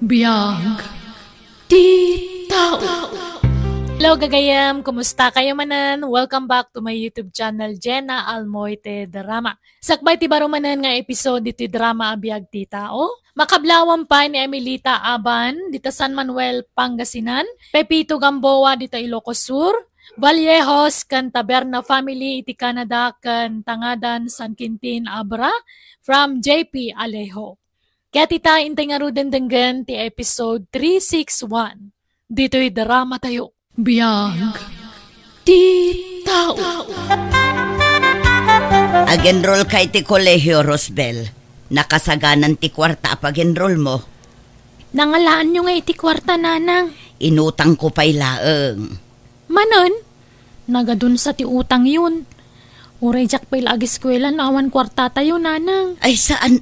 Biyag Titao. Hello gagayam, kumusta kayo manan? Welcome back to my YouTube channel, Jenna Almoite Drama. Sakbay ti baro manan nga episode dito drama Biyag Titao. Makablawang pa ni Emilita Aban, dito San Manuel, Pangasinan. Pepito Gamboa, dito Ilocos Sur. Vallejos, kan Taberna Family, iti Canada, kan Tangadan, San Quintin, Abra. From JP Alejo. Kaya tita intay nga ruden denggan ti episode 361. Dito'y drama tayo. Biyag Titao. Ag-enroll ka iti kolehiyo, Rosbel. Nakasaganan ti kwarta pag-enroll mo. Nangalaan nyo nga iti kwarta, nanang. Inutang ko pa'y laeng. Manon? Nagadun sa ti utang yun. Uray jak pa'y ag-eskwela na awan kwarta tayo, nanang. Ay saan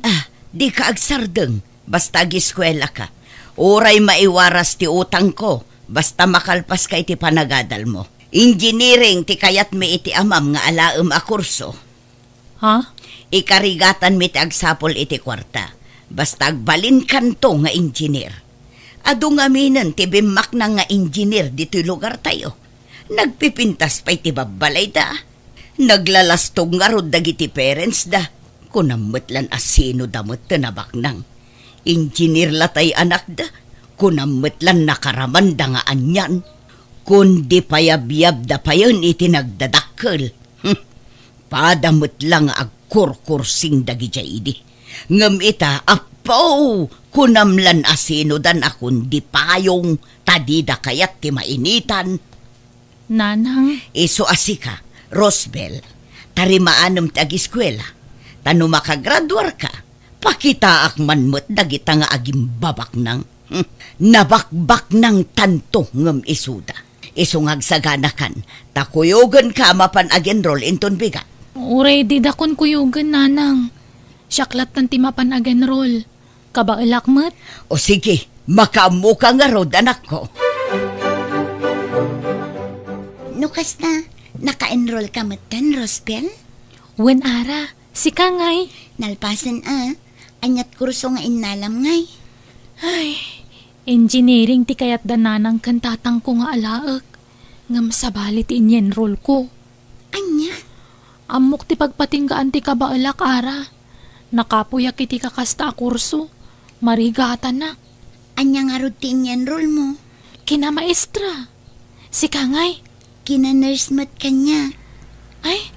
Di ka agsardeng. Basta ag-eskwela ka. Uray maiwaras ti utang ko. Basta makalpas ka iti panagadal mo. Engineering ti kayat mi iti amam nga alaem a kurso. Ha? Ikarigatan mi ti agsapol iti kwarta. Basta agbalin kanto nga engineer. Adu nga minan ti bimak na nga engineer dito'y lugar tayo. Nagpipintas pa iti babbalay da. Naglalastog nga rod dagiti parents da. Kunamutlan asino damot tinabak nang. Engineer latay anak da. Kunamutlan nakaramanda nga anyan. Kundi payab-yab da payon iti nagdadakkel. Padamot lang agkurkursing dagi jaydi. Ngam ita apaw kunamlan asino dan akon di payong tadida kayat ti mainitan. Nanang? Iso asika, Rosbel, tarimaanam ti ag-eskwela. Tano makagraduar ka, pakita akman mo't dagita nga agim babak nang. Nabakbak ng tanto ngam isuda. Isungag saganakan, takuyogan ka mapan ag-enroll inton bigat. Uray di dakon kuyugan, nanang. Syaklat tanti mapan ag-enroll. Kabailak mat? O sige, makamuka nga rod anak ko. Nukas na, naka-enroll ka matan, Rosbel? Wen ara, si Kangay. Nalpasan anyat kurso nga inalam ngay. Ay, engineering ti kayat dananang kantatang ko nga alaak. Ngam sabali ti in-enroll ko. Anya? Amok ti pagpatinggaan ti kabaalak ara. Nakapuyak iti kakasta a kurso. Marigatan na. Anya nga rod ti in-enroll mo? Kina maestra. Si Kangay. Kina nurse mat kanya. Ay,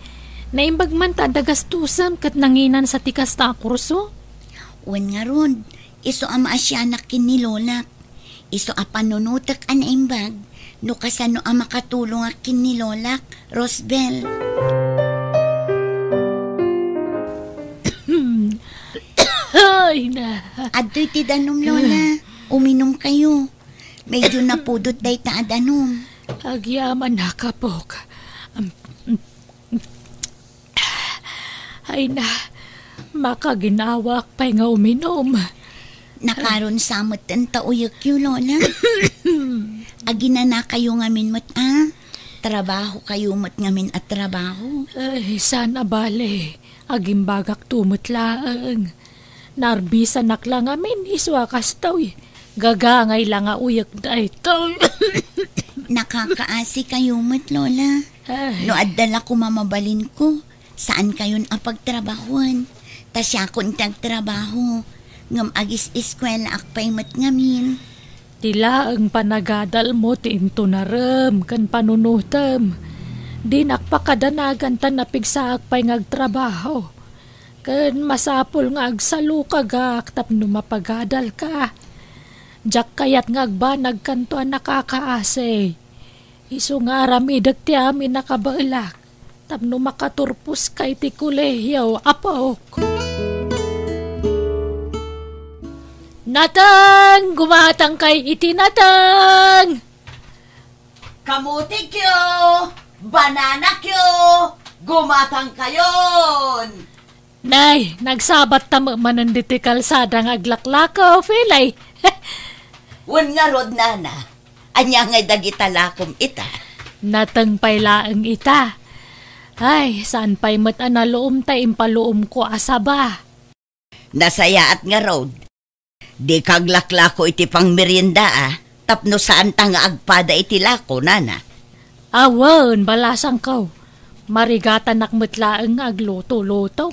naimbag man tadagastusam kat nanginan sa ti kasta a kurso. Wen nga rod. Iso ama asyanak kin ni Lola. Iso a panunutak an imbag. No kasano a makatulong akin ni Lola, Rosbel. Ay na. Adoy ti danom, Lola. Uminom kayo. Medyo napudot day ta adanom. Agyaman na kapok. Ay na. Makaginawak pa nga uminom. Nakaroon samot ang tauyok yun, Lola. Agina na kayo ngamin mat, Trabaho kayo mat ngamin at trabaho. Ay, sana bale. Agimbagak tumot laang. Narbisa naklang ngamin, iswakas taw. Gagangay lang nga uyak da ito. Nakakaasi kayo mat, Lola. Ay. No adala ko mamabalin ko. Saan kayon apagtrabahuan? Tasya kon tagtrabaho. Ngam agis eskwela akpay mat ngamin. Tila ang panagadal mo tinto na ram kan panunutam. Di nakpakadanagan tan napigsaak pa'y ngagtrabaho. Kan masapol nga agsalu kagak tapno mapagadal ka. Jak kayat ngagbanag kanto ang nakakaase. Iso nga ramidag ti amin nakabailak. Tapno makaturpus kay ti kulehiyaw apok. Natang! Gumatang kay iti natang! Kamuti kyo! Banana kyo! Gumatang kayon! Nay, nagsabat tamo mananditi kalsadang aglaklakaw, Filay. Wan nga rod, nana. Anya nga dagitalakom ita. Natang paylaang ita. Ay, saan pa'y matanaluom ta impaluom ko asaba. Nasaya at nga road. Di kaglaklako iti pang merienda tapno saan ta nga agpada iti lako, nana. Awan, balasang kaw. Marigatan nakmutlaang agluto-luto.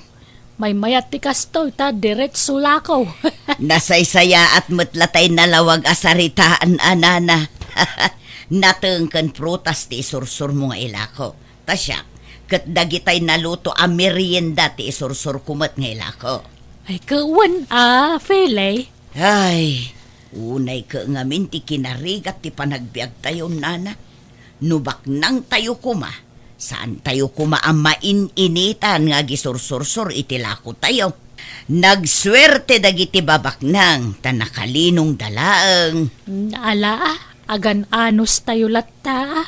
May mayat ti kastoy ta diretso lakaw. Nasaysaya at mutlatay nalawag asaritaan, nana. Natengken prutas ti isursur mo nga ilako. Tasya, kat dagitay naluto a merienda ti isursur kumat nga ilako. Ay kawan Fele. Ay, unay ka ngamin ti kinarigat ti panagbiag tayo, nana. Nubak nang tayo kuma. Saan tayo kuma ang main-initan nga gisursursur iti lako tayo. Nagswerte dagiti babaknang tanakalinong dalaang. Ala, agan anos tayo latta.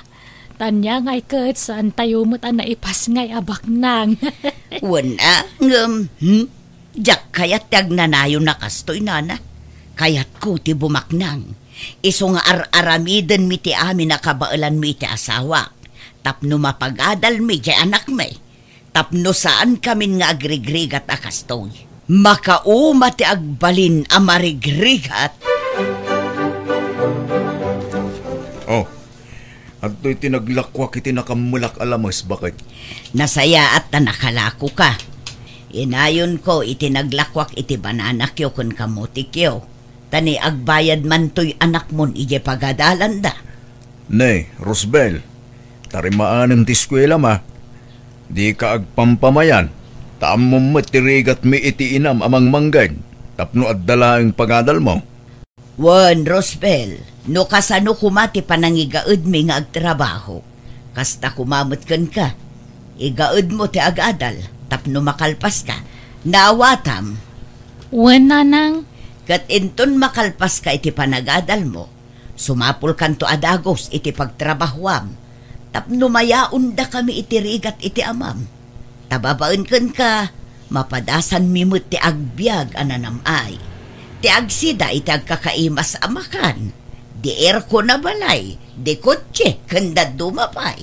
Tanya ngay kat saan tayo mo't naipas ngay abak nang. Wala, jak kayat tagnanayo na kastoy, nana. Kayat ko ti bumaknang. Iso nga ar-aramiden mi ti amin nakabailan mi ti asawa. Tapno mapagadal mi di anak mi. Tapno saan kamin nga agrigrigat a kastoy. Makauma ti agbalin a marigrigat. Oh, at to'y tinaglakwak iti nakamulak alamas, bakit? Nasaya at nakalako ka. Inayon ko iti naglakwak iti bananakyo kun kamutikyo. Tani agbayad man to'y anak mon ije pagadalan da. Nay, Rosbel, tarimaan ti eskwela ma. Di ka agpampamayan. Taam mo matirigat mi iti inam amang manggay. Tapno at dala ang pagadal mo. Wan, Rosbel, no kasano kumati panangigaud mi nga agtrabaho. Kasta kumamot kan ka. Igaud mo ti agadal. Tapno makalpas ka. Naawatam. Wan nanang. Kat inton makalpas ka iti panagadal mo. Sumapul kanto adagos iti pagtrabahuam. Tapno mayaon da kami iti rigat iti amam. Tababaen kan ka, mapadasan mimut ti agbiag ananamay. Ti agsida iti agkakaimas amakan. Di erko na balay, di kotse, kanda dumapay.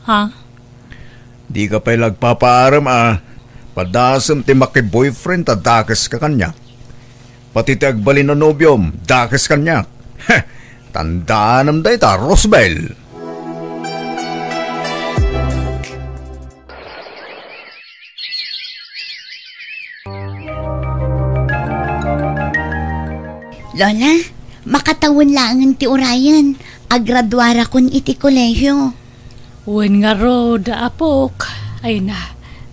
Ha? Di ka pa'y lagpapaaram Padasam ti maki-boyfriend dakas ka kanya. Pati ti agbalin na nobyom, dakas kanya. Tandaan day ta, Rosbel. Lola, makatawon lang ti Orion. Agradwara kun iti kolehyo. Wen nga ro da apok. Ay na,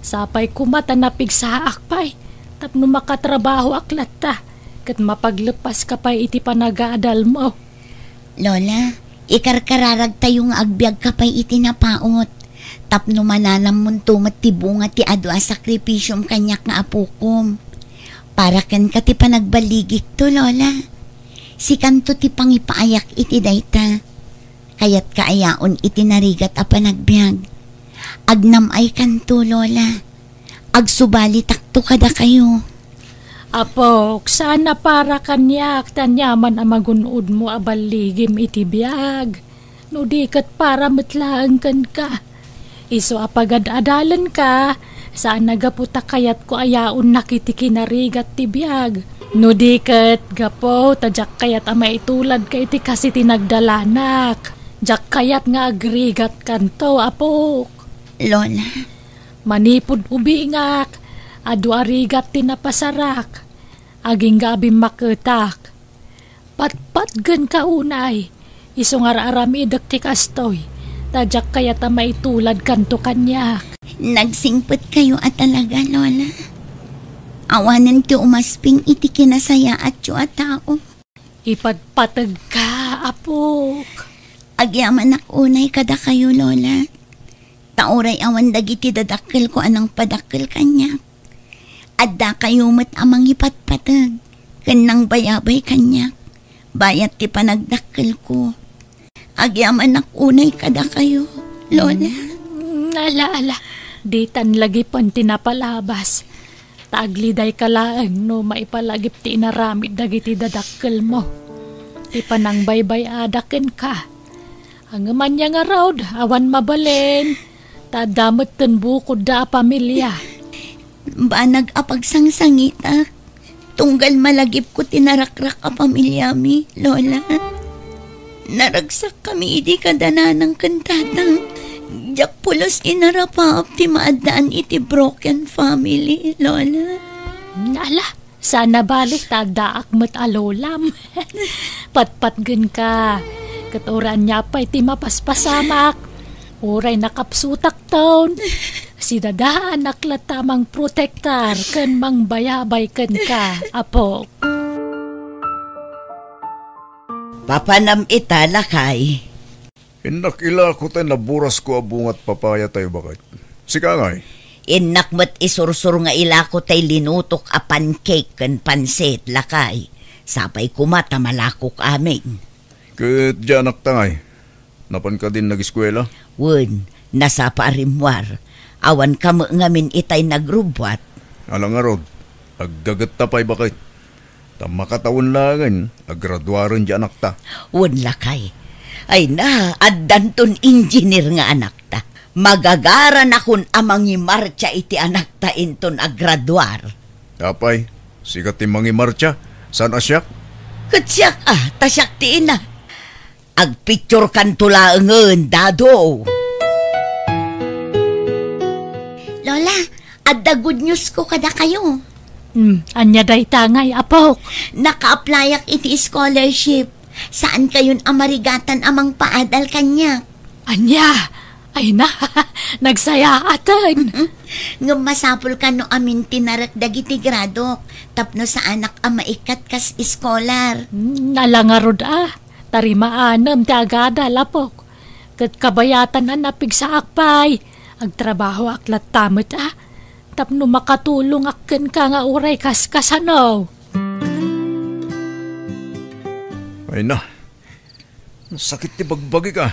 sapay kumata na pigsaak pay. Tapno makatrabaho aklat ta. Kat mapaglepas ka pay iti panagaadal mo. Lola, ikarkararag tayo nga agbyag ka pay iti napaot. Tapno mananam muntumat ti bunga ti adwa sakripisyom kanyak nga apukom. Para ken ka ti panagbaligik to, Lola. Si kanto ti pangipaayak iti dayta. Kayat kaayaon iti narigat a panagbiag. Agnamay kanto, Lola. Agsubali takto kada kayo. Apok, sana para kanyak tanyaman ang magunod mo abaligim iti biag. No di kat para matlaan kan ka. Iso apagad-adalan ka, saan nagaputa kayat ko ayaon nakiti kinarigat ti biag. No di kat gapo, tadyak kayat ama itulad ka iti kasi tinagdalanak. Jak kayat nga agrigat kanto, apok. Lola. Manipod ubingak, adu arigat tinapasarak. Aging gabi maketak. Patpatgan ka unay, isungar aramidak ti kastoy. Tadyak kayat ama itulad kanto kanyak. Nagsingpot kayo at talaga, Lola. Awanan ti umasping iti kinasaya at yu at tao. Ipadpatag ka, apok. Agyaman unay kada kayo, Lola. Tauray awan dagiti dadakkel ko anang padakkel kanya. Adda kayo mat amang ipatpatag. Kanang bayabay kanya. Bayat ti panagdakkel ko. Agyaman unay kada kayo, Lola. Ala, di tan lagi pon tinapalabas. Tagliday ka laang no maipalagip ti inaramid dagiti dadakkel mo. Ti panang baybay adaken ka. Ang manya nga raod, awan mabalen. Tadamot ten bukod da pamilya. Ba nag-apagsangsangita? Tunggal malagip ko tinarakrak a pamilya mi, Lola. Naragsak kami idi kadananang kantatang. Jak pulos inarapaap ti maadaan iti broken family, Lola. Ala, sana balik tadaak met alolam. Patpatgen ka. Katuran niya pa iti mapaspasamak. Uray nakapsutak taon. Si dadaan naklatamang protektar ken mang bayabay ken ka, apo. Papanam ita lakay. Inakila ko tayo naburas ko abungat papaya tayo bakit. Sika ngay. Inakmat isursur nga ilako tay linutok a pancake ken pansit lakay. Sapay kumata malakok amin. Ket janak tangay. Napan ka din nag-eskwela? Wun, nasa paarimwar. Awan ka mo ngamin itay nagrubwat. Alang nga rod, agdagat tapay bakit. Tamakatawon langan, aggraduaron di anak ta. Wun lakay. Ay na, addanton engineer nga anak ta. Magagaran akon amang imarcha iti anak ta inton aggraduar. Tapay, sikat ti mangimarcha, saan asyak? Katsyak tasyak tiin na. Agpicture kan tulaangan, dado. Lola, adda good news ko kada kayo. Anya day tangay, apok. Naka-applyak iti scholarship. Saan kayon amarigatan amang paadal kanya? Anya, ay na, nagsayaan. Nga masapul ka no amin tinarak dagiti gradok. Tapno sa anak maikat kas iskolar. Nalangarod tarimaanam ti agada lapok. Kat kabayatan napig sa akpay. Agtrabaho aklat tamot tapno makatulong akken ka nga uray kaskasanaw. Ay na, sakit ti bagbagi ka.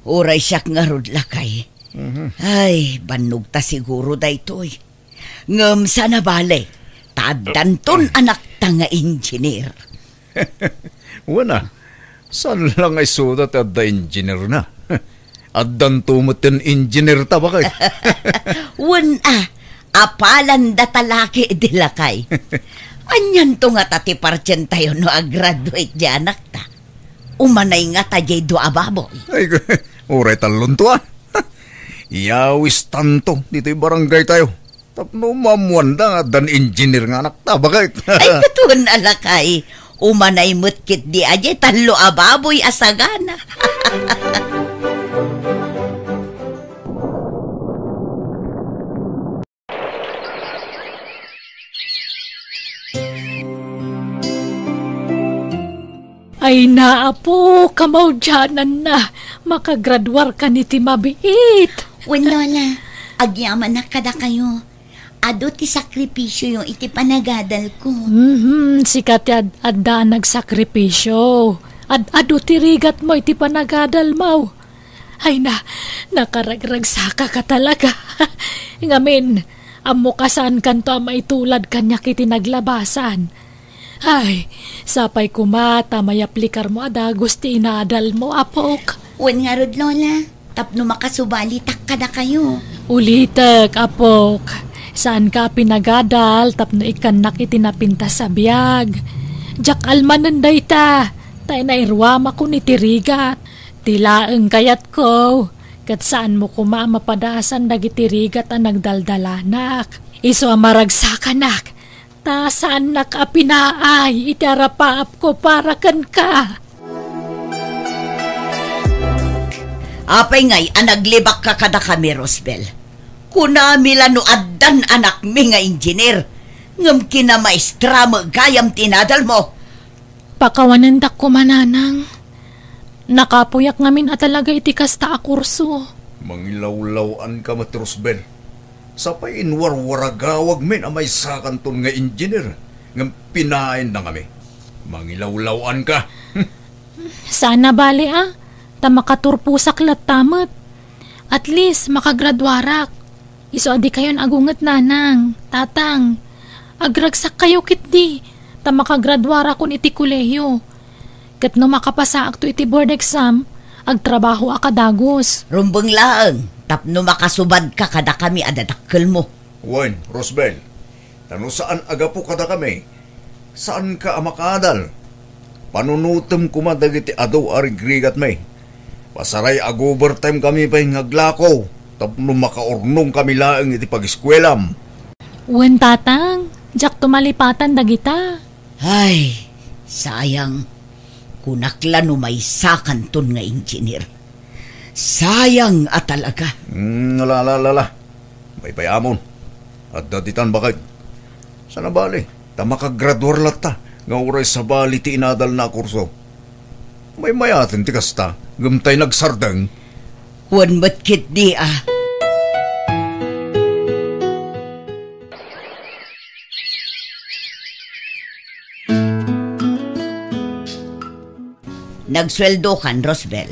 Uray siyak nga rod lakay. Ay, banog ta siguro daytoy. Ngam sana bale, tadanton anak ta nga engineer. Wana, saan lang ay sudat at da engineer na? Addan tumutin engineer ta bakit? Wan apalan da talaki di lakay. Anyan to nga tati parchen tayo no graduate di anak ta. Umanay nga tajay do ababoy. Ay, uray talon to Iyawis tanto, dito'y barangay tayo. Tapno mamuanda nga dan engineer nga anak ta bakit? Ay katun alakay. Umanay mutkit di ajay talo ababoy asagana. Ay naapo, kamaudyanan na. Makagraduar ka ni Timabiit. Wen Lola, agyaman na kada kayo. Ado ti sakripisyo yung iti panagadal ko. Sikat adda nagsakripisyo. Ado ti rigat mo iti panagadal mo. Ay na, nakaragragsaka ka talaga. Ngamin, amo kasan kanto maitulad kanya kiti naglabasan. Ay, sapay kumata, may aplikar mo gusti inaadal mo, apok. Wen nga rod, Lola. Tapno makasubalitak kada kayo. Ulitek, apok. Saan ka pinagadal, tapno ikanak itinapinta sa biyag. Jak almanan day ta. Tay na irwama ko ni tirigat. Tilaeng kayat ko. Kat saan mo kumamapadasan dagitirigat ang nagdaldalanak. Iso amaragsakannak. Ta saan nakapinaay, itarapaap ko para kan ka. Apay ngay, anaglibak ka kada kami, Rosbel. Kunamila no addan anak mi nga engineer. Ngam kinamaestra mo gayam tinadal mo. Pakawanan dak ko mananang. Nakapuyak ngamin at talaga itikas ta akurso. Mangilawlawan ka matrosbel. Sapay inwarwaragawag min amay sakanton nga engineer. Ngam pinain na kami. Mangilawlawan ka. Sana bali ta makaturpusak lat tamat. At least makagraduarak. Iso adi kayon agungat nanang, tatang. Agragsak kayo kitdi. Ta makagraduara kun iti kuleyo. Kat no makapasaak to iti board exam, agtrabaho akadagos. Rumbang laang, tapno makasubad ka kada kami adadakkel mo. Wan, Rosbel, tano saan aga po kada kami? Saan ka amakadal? Panunutom kumadagiti ado arigrigat may. Pasaray ag-overtime kami pa yung aglako. Tapno makaurnong kami laang iti pag-eskwelam. Wen tatang, jak tumalipatan dagita. Ay, sayang. Kunakla no may sakanton nga engineer. Sayang at talaga. Lala. May payamon. At datitan bakit? Sana bali, makagradwar lata. Nga oray sa bali ti inadal na kurso. May mayatin ti kasta. Gamtay nagsardang. Wan matkit di ah. Nagsweldo kan, Rosbel.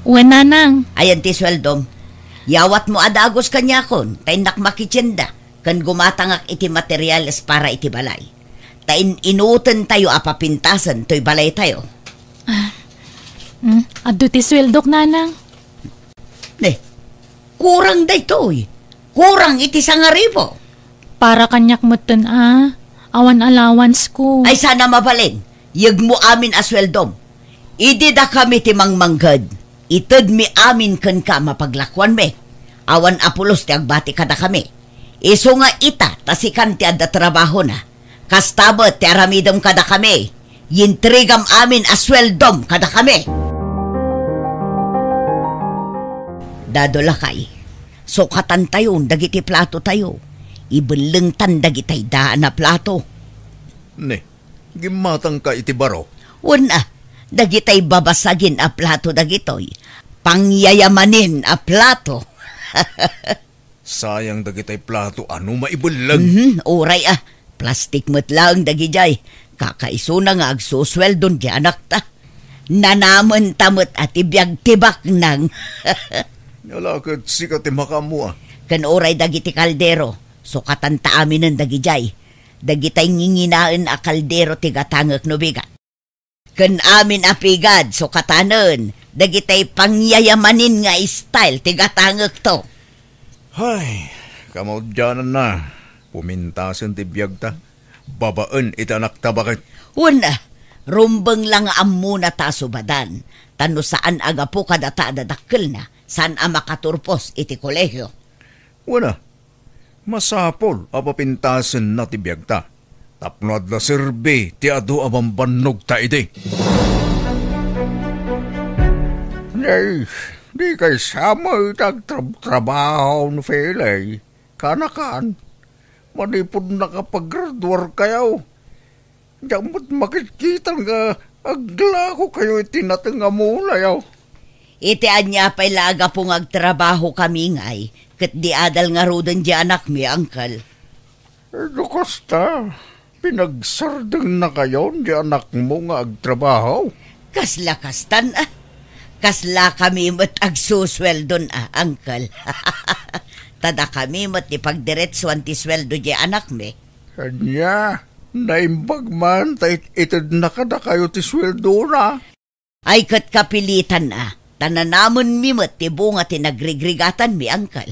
Wen nanang. Ayan ti sweldom. Yawat mo adagos kanya kon, tayo nakmakitsenda, kan gumatangak iti materyales para iti balay. Tain inutan tayo apapintasan, to'y balay tayo. Addo ti sweldok nanang. Kurang day to'y. Kurang iti 1,000. Para kanyak mutan awan allowance ko. Ay sana mabalin, yag mo amin asweldom. Idi da kami ti mangmanggad. Ited mi amin kan ka mapaglakwan me. Awan apulos ti agbati kada kami. Iso nga ita tasikan ti adda trabaho na. Kastabot ti aramidom kada kami. Yintrigam amin asweldom kada kami. Dadola kay. Sukatan tayo dagiti plato tayo. Ibelengtan dagitay daan na plato. Gimatang ka iti baro. Una, dagitay babasagin a plato dagitoy. Pangyayamanin a plato. Sayang dagitay plato, ano maibulag? Oray plastik mo't lang dagijay. Kakaiso na nga agsusweldon di anak ta. Nanaman tamot at ibiyag tibak nang. Nalakad sikat makamu Kan oray dagiti kaldero. Sukatan ta amin ng dagijay. Dagitay nginginaan a kaldero tigatangak no bigat. Kan amin apigad sukatanen. Dagitay pangyayamanin nga style tigatangak to. Hay, kamaudyanan na. Pumintasan ti biyag ta. Babaan itanak ta bakit? Una, rumbang lang amuna ta subadan. Tano saan aga po kadata dadakkel na. Saan makaturpos iti kolehyo. Una, masapol apapintasan na ti biyag ta. Tapnoad na sirbe ti ado amambanog ta iti. Nay, di kay sama itag trabaho no felay. Kanakan, manipod nakapag-graduar kayo. Diyan mo't makikita nga aglako kayo itinatang amula yaw. Iti anya pa'y laga pong agtrabaho kami ngay. Kat di adal nga rodan di anak mi, angkal. Kasta, pinagsardang na kayo di anak mo nga agtrabaho. Kasla kastan Kasla kami mo't agsusweldon angkal. Tada kami mo't ipagdiretsuan ti sweldo di anak mi. Kanya, naimbag man, itad na kada kayo ti sweldo na. Ay kat kapilitan tananamon mi mo't ti bunga ti nagrigrigatan mi, angkal.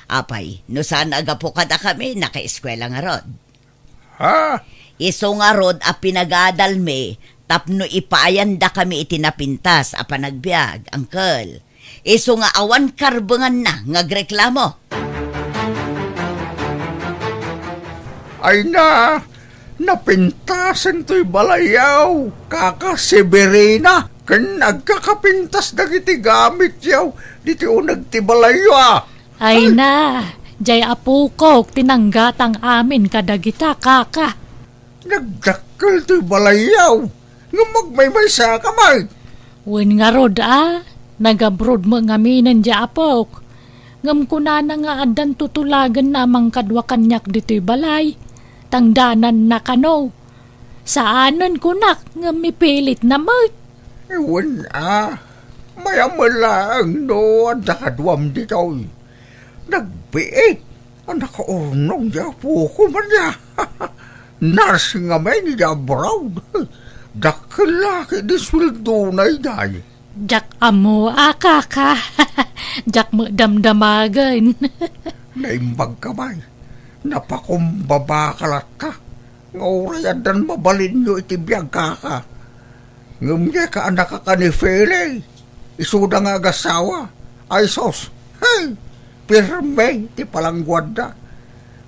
Apay, no saan aga po kada kami naka-eskwela nga rod. Ha? Iso nga rod pinagadal mi, tapno ipaayanda kami itinapintas panagbiag, angkal. Iso nga awan karbengan na ngagreklamo. Ay napintasan to'y balayaw, kaka-Severina, kan nagkakapintas dagiti gamit yaw, diti unag ti balayo Ay na, jay apukok tinanggatang amin kadagita kaka. Nagdakkel to'y balayaw, nga magmaymay sa kamay. Wen nga rod nagabroad mo nga minan di apok. Ngam kunana nga adan tutulagan namang kadwa kanyak dito'y balay. Tangdanan na kano. Saanan kunak nga mipilit na mo. Ewan mayamalang no, adakadwam dito'y. Nagbiit, nakaurnong di apuko man niya. Nars nga may niya brown. Dakalaki di sweldo na iday. Jak amo kaka. Jak mo damdamagan. Naimbag kamay. Napakumbaba kalat ka. Nga urayan dan mabalin nyo iti biyag ka. Ngamya ka anak ka ni Fele. Isuda nga agasawa. Ay sos. Hey, pirme ti palangguada.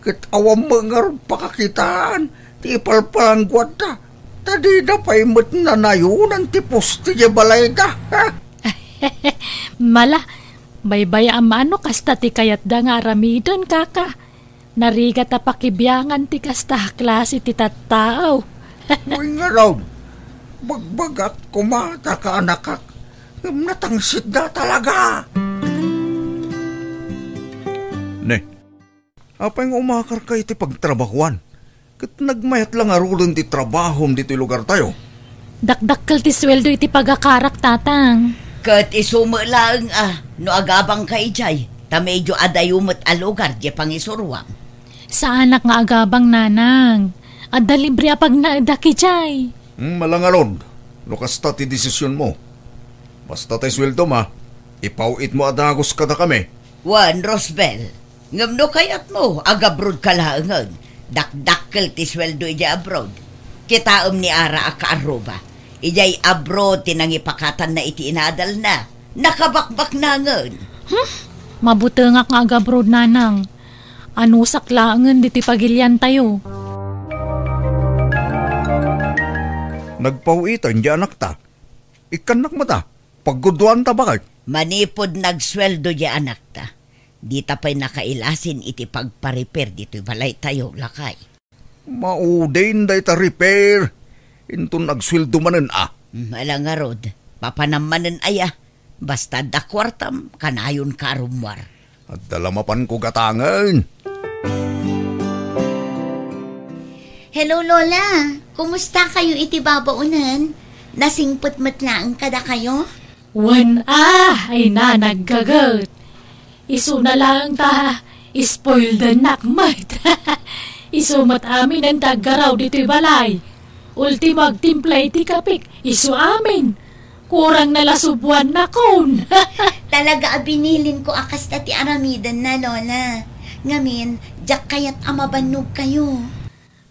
Kit awam mga pakakitaan ti ipalpalangguada. Tadi na paimot na nayunan ti posti di balay da. Mala, baybay amano kasta ti kayat da nga aramidon kaka. Narigat na pakibiyangan ti kasta klase ti tattao. Uy nga raw, bagbagak kumata ka anakak. Natangsit na talaga. Ne, apay nga umakar ka iti pagtrabahuan. Kat nagmayat lang arulon ti trabahom dito lugar tayo. Dakdakkel ti sweldo iti pagakarak tatang. Kat isuma lang no agabang kay Jay, ta medyo adayumot a lugar di pangisurwang. Sa anak nga agabang nanang. Adda libre apag naadaki jay. Malangaron, lukasta ti desisyon mo. Basta tayo sweldo ma, ipauit mo adagos kada kami. Juan Rosbel, ngamno kayat mo, agabrod ka laangan. Dakdakkel ti sweldo ija abroad. Kitaom ni Ara a kaaruba. Ijay abroad tinangipakatan na iti inadal na. Nakabakbak na ngan. Mabutengak nga agabrod nanang. Ano saklaangan diti pagilyan tayo. Nagpauitan di anak ta. Ikanak mata, pagguduan ta bakit? Manipod nagsweldo di anak ta. Di ta pa'y nakailasin iti pagpa-repair dito balay tayo lakay. Maudain da ita repair. Into nagsweldo manen Malangarod, papanamanen aya. Basta da kwartam, kanayon karumwar. At dalamapan ko gatangan. Hello, Lola. Kumusta kayo iti babaunan? Nasingput-matlaang kada kayo? Wan ay nanaggagat. Isu na lang ta, spoil the nakmat. Isumat amin ang taggaraw dito'y balay. Ultimag timplay ti kapik, isu amin. Kurang nalasubwan na kon. Talaga binilin ko akas na ti aramidan na, Lola. Ngamin, jak kayat amabanog kayo.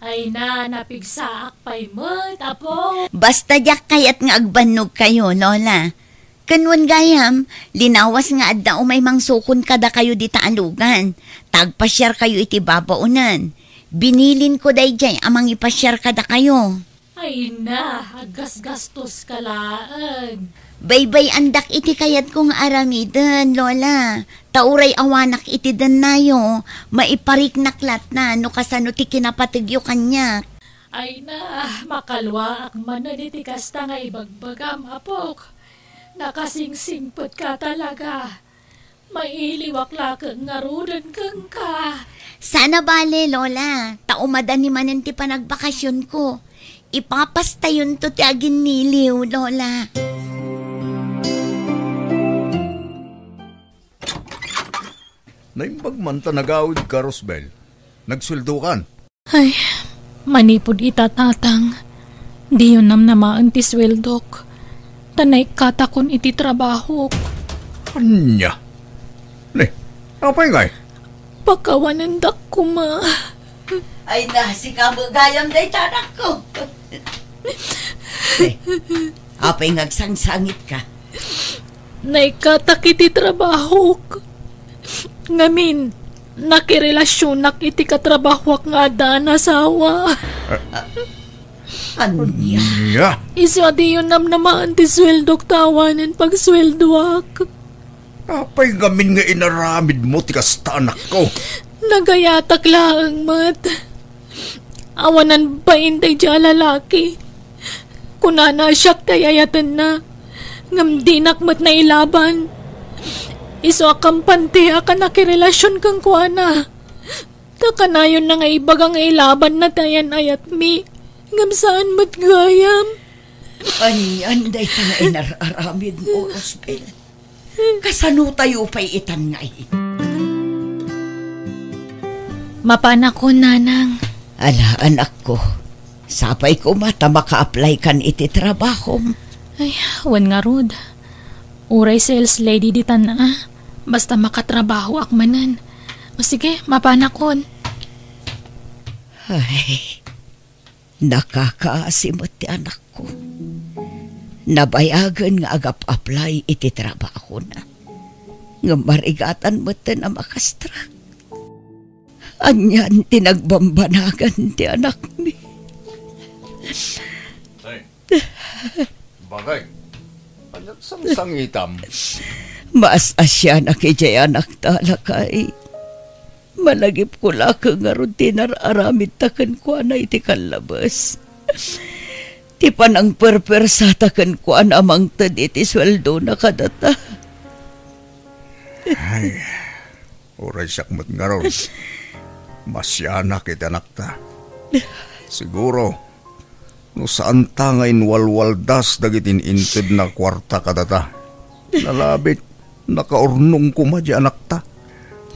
Ay na, napigsaak pa'y mat, apo. Basta jak kayat nga agbanog kayo, Lola. Kanwan gayam, linawas nga adda umay mangsukon kada kayo di taalugan. Tagpasyar kayo iti babaunan. Binilin ko dayjay amang ipasyar kada kayo. Ay na, agas-gastos kalaan. Baybay andak iti kayat kong aramidan, Lola. Tauray awanak iti danayo. Maiparik naklat na no kasano ti kinapatigyo kanyak. Ay na, makalwa akman na diti kasta nga ibagbagam, apok. Nakasingsingpot ka talaga. Mailiwak lakang ngarudan kang ka. Sana bale, Lola. Taumadan ni manen ti panagbakasyon ko. Ipapastayon to ti agin niliw, Lola. Naimbag man ta nagawid ka, Rosbel. Nagsweldo kan. Ay, manipod itatatang. Di yun namaan ti sweldok. Tanay katakon iti trabaho. Anya? Ne, apay ngay? Pagkawanandak ko ma. Ay na, si kabagayam day tanak ko. Apay ngagsangsangit ka. Naikatak iti trabaho. Ngamin, nakirelasyonak iti katrabahwak nga daan asawa. Anya? Anya? Isu adi yun namaan ti sweldok tawanan pag sweldoak. Apay gamin nga inaramid mo ti kasta anak ko. Nagayatak lang mat. Awanan ba intay di lalaki? Kunana siyak tayayatan na. Ngamdinak mat na ilaban. Iso akampante ka nakirelasyon kang kuana. Takanayon na nga ibagang ilaban na tayan ayat mi. Ngam saan mat gayam? Anyan day ta nga inararamid mo, Rosbel. Kasano tayo pa'y itan nga Mapana ko, nanang. Ala, anak ko. Sapay ko mata maka-apply kan iti trabaho. Ay, wan nga rod. Uray sales lady di na. Basta makatrabaho akmanan. O sige, mapanakon. Ay, Nakakaasimot ti anak ko. Nabayagan nga agap-apply iti trabaho na. Nga marigatan mo na makastrak. Anyan tinagbambanagan ti anak mi. Ay, bagay. Anak sang-sangitam. Mas asya na kaya anak talakay. Malagip ko laka nga ron tinararamid takan ko na iti kalabas. Ti panang perpersa takan ko amang tad iti sweldo na kadata. Ay, oray sakmat nga ron. Masyanak iti anak ta. Siguro, no saan ta ngayon walwaldas dagitin inted na kwarta kadata. Nalabit, nakaurnong kumadya anak ta.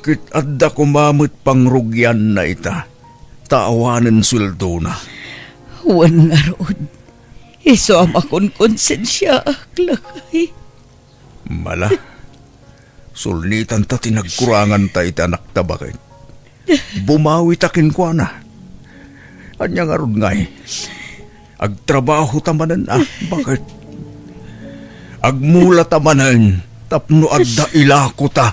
Kit adda kumamit pangrugyan na ita. Taawanan sweldo na. Wan nga ron. Iso ang akong konsensya aklakay. Mala, sulnitan ta tinagkurangan ta iti anak ta bakit. Bumawi takin ko na. Anya nga ron ngay. Agtrabaho tamanan bakit? Agmula tamanan tapno adda ilako ta.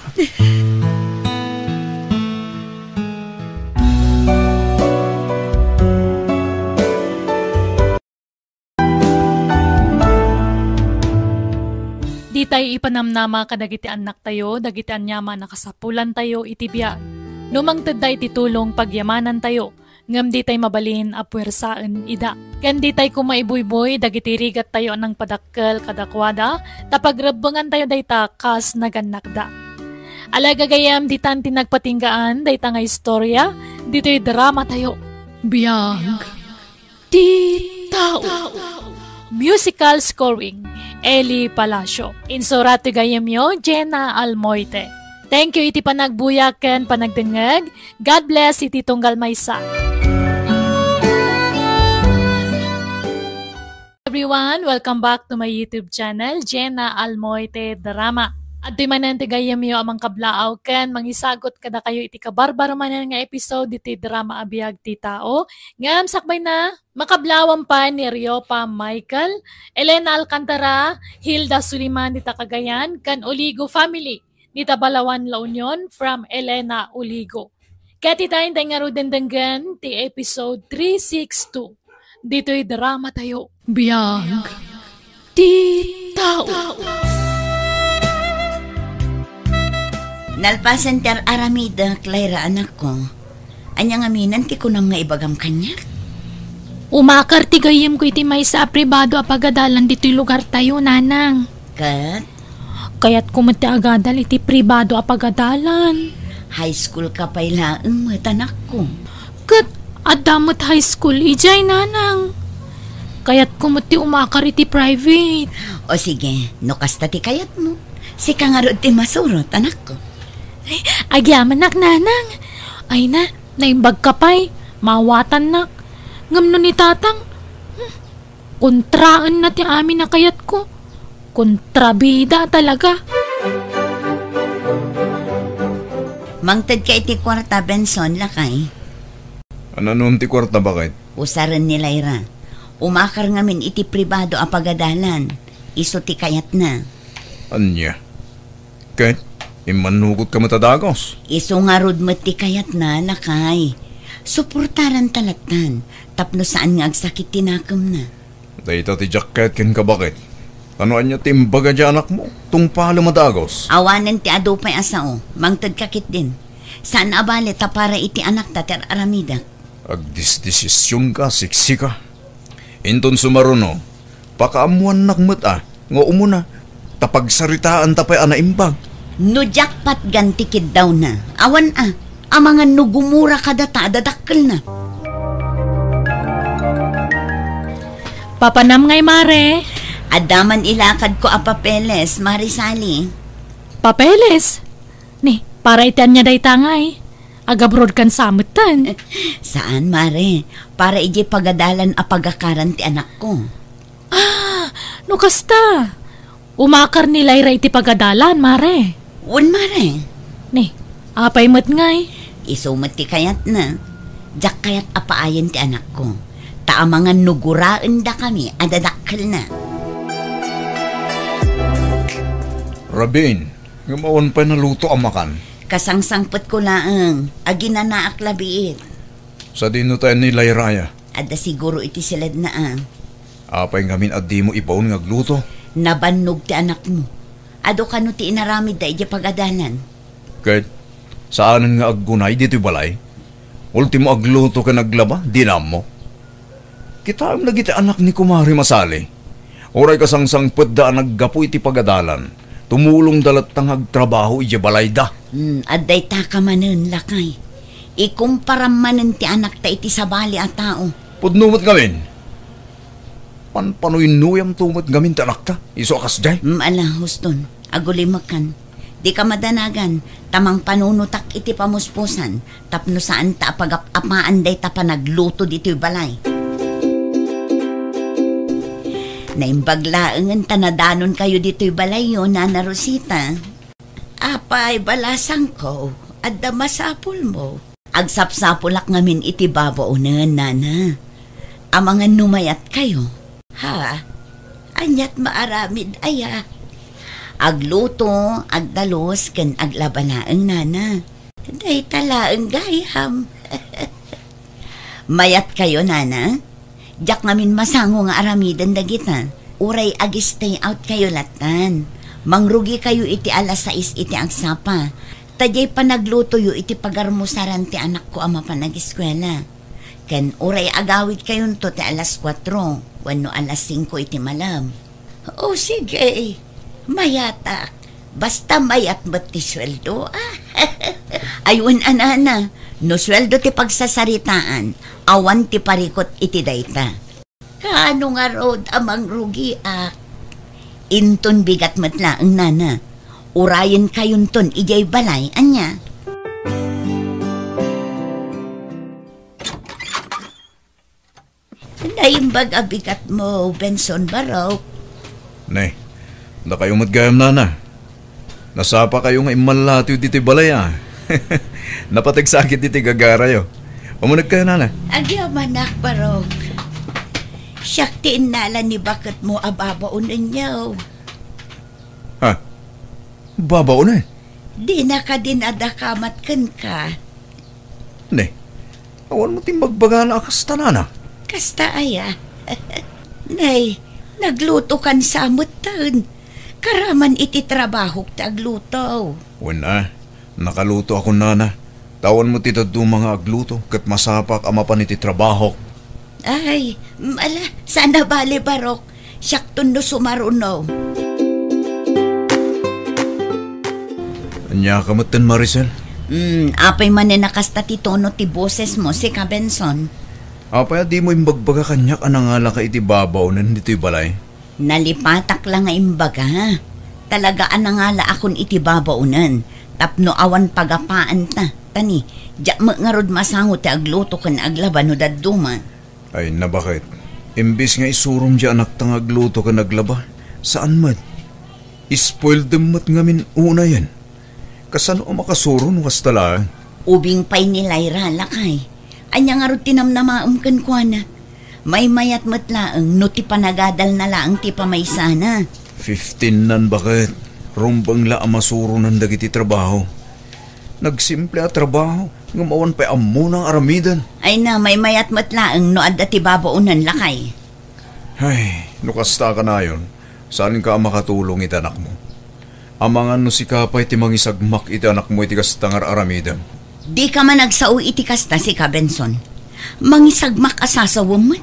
Di tayo ipanamnama kadagiti anak tayo, dagiti anyama nakasapulan tayo itibya. Numangted da iti tulong pagyamanan tayo, ngam di tayo mabalin a puwersaan ida. Ken di tayo kumaibuyboy, dagiti rigat tayo anang padakkel kadakwada, tapagrabbangan tayo dayta kas naganakda. Alagagayam di tan tinagpatinggaan, dayta nga istorya, dito'y drama tayo. Biyag ti tao. Musical scoring, Eli Palacio. Insurati gayamyo, Jenna Almoite. Thank you iti panagbuyaken, panagdengeg. God bless iti tunggal maysa. Everyone, welcome back to my YouTube channel, Jenna Almoite Drama. At di manan ti gayamyo amang kablaaw ken mangisagot kada kayo iti kabarbaro manan nga episode iti drama abiyag ti tao. Ngam sakbay na makablawang pa ni Riopa Michael, Elena Alcantara, Hilda Suliman dita Cagayan, kan Uligo family dita Balawan La Union from Elena Uligo. Kaya titayin tayo nga ro dendenggan ti episode 362. Dito'y drama tayo. Biyag ti tao. Nalpasan ter aramida, Clara anak ko. Anyang aminan ti kunam nga ibagam kanya. Umakar ti gayem ko iti may sa pribado a pagadalan dito'y lugar tayo, nanang. Kat, Kaya't kumati agadal iti pribado a pagadalan. high school ka pa'y laeng matanak ko. Kat adamot high school ijay, nanang. Kaya't kumati umakar iti private. O sige, no kasta ti kayat mo. Si kangarod ti masurot, anak ko. Agyaman nak, nanang. Ay na, naimbag ka pa'y. Mawatan nak. Ngam no ni tatang. Kontraan na ti amin na kayat ko. Kontrabida talaga. Mangtad ka iti kwarta, Benson, lakay. Ano nun ti kwarta bakit? Usaran ni Lyra. Umakar ngamin iti pribado a pagadalan. Iso ti kayat na. Anya? Ket, imanugot ka matadagos. Iso nga rod mo ti kayat na, lakay. Suportaran talatan. Tapno saan nga agsakit tinakam na. Dahita ti jacket ken ka bakit? Ano anya timbaga dyan anak mo? Tungpalo madagos. Awanan ti ado pa'y asao. Mangtad kakit din. Saan abali ta para iti anak ta ter aramida. Agdisdesisyon ka, siksi ka. Inton sumaruno, pakaamuan nakmet nga umuna, tapagsaritaan tapay anaimbag. No jackpot gantikid daw na. Awan amangan no gumura kadata dadakkel na. Papanam ngay, mare. Adaman ilakad ko a papeles, Marisali. Papeles. Ni, para itian niya day tangay. Agabroad kan samutan. Saan, Mare? Para iji pagadalan a pagakaran ti anak ko. No kasta. Umakar ni Lyra iti pagadalan, mare. Un, Mare. Ni, apay mat ngay. Isumat ti kayat na. Jak kayat apaayan ti anak ko. Taamangan nuguraan da kami, adadakkel na. Rabin, gumawan pa naluto ang makan. Kasangsangpot ko laang, aginanaak labiit. Sa dino tayo ni Layraya. Ada siguro iti silad na Apay ngamin at di mo ipaon ngagluto. Nabannog ti anak mo. Ado kano ti inaramid da iti pagadalan. Kahit saanan nga aggunay dito'y balay. Ultimo agluto ka naglaba, dinam mo. Kita ang nagiti anak ni Kumari Masali. Oray kasangsangpot da naggapo iti pagadalan. Tumulong dalat tang agtrabaho iti balay da. Aday ta ka manen lakay. Ikumparam manen ti anak ta iti sabali a tao. Pudnumot ngamin. Panpanuyam tumot ngamin ti anak ta. Iso akas jay. Ala, huston. Agulimakan. Di ka madanagan. Tamang panunutak iti pamuspusan. Tapno saan ta pag-apaan day ta pa nagluto dito'y balay. Naimbaglaangan tanadanon kayo dito'y balay yun, Nana Rosita. Apay, balasang ko. At damasapol mo. Agsapsapulak ngamin iti babaunan, Nana. Amangan numayat kayo. Ha? Anyat maaramid aya. Agluto, agdalos, ken aglabanaang, Nana. Day talaang gayam. Mayat kayo, Nana. Diyak ngamin masango nga aramidan dagita. Uray agi stay out kayo latan. Mangrugi kayo iti alas 6 iti agsapa. Tadyay pa nagluto yu iti pagarmusaran ti anak ko ama pa nag-eskwela. Ken uray agawid kayo to ti alas 4. Wano alas 5 iti malam. O sige, mayatak. Basta mayat mo't ti sweldo. Ayun anana, no sweldo ti pagsasaritaan. Awan ti parikot iti dayta. Kaano nga rod amang rugi Inton bigat matla ang nana. Urayan kayon ton ijay balay, anya. Naimbag abigat mo, Benson Barok. Nay, na kayo matgayam, Nana. Nasapa kayo nga imalatiw diti balay Napatigsakit diti gagarayo. Umunag kayo, Nana. Agyamanak, Barok. Siyak tiinala ni bakit mo ababaunan niyaw. Ha? Babaunan? Di na ka din adakamat kan ka. Nay, awan mo timagbagala akas tanana. Kasta aya. Nay, nagluto kan samot taon. Karaman iti trabaho tagluto. Wala, nakaluto ako, Nana. Tawan mo titado mga agluto kat masapak ama pa niti trabaho. Ay, ala, sana bali Barok. Siyak tundo sumarunaw. Anya ka matan, Maricel? Apay man nakasta ti tono ti boses mo, si Benson. Apay, di mo imbagbaga kanyak anangala ka iti babaw na dito'y balay. Nalipatak lang nga imbaga. Talaga anangala akon iti babaunan. Tapno awan pagapaan ta. Tani, diya nga rod masango ti agluto kan aglaban no daduma. Ay, na bakit? Imbis nga isurom diya anak tang agluto ka naglaba. Saan mat? Ispoiled mat ngamin una yan. Kasano o makasuron was tala? Ubing pay ni Lyra lakay. Anya nga rod tinamnamaam kan kuana. May mayat matlaang no ti panagadal na laang ti pamaysana. 15 nan bakit? Rumbang la amasuro ng dagiti trabaho. Nagsimple a trabaho, ngumawan pa amo ng aramidan. Ay na, may mayat matlaang no adda ti babaunan lakay. Ay, nukasta ka na yun. Saan ka makatulong iti anak mo? Amangan no si kapay ti mangisagmak iti anak mo iti kastangar aramidan. Di ka man nagsao iti kasta si Benson. Mangisagmak asasawam mo.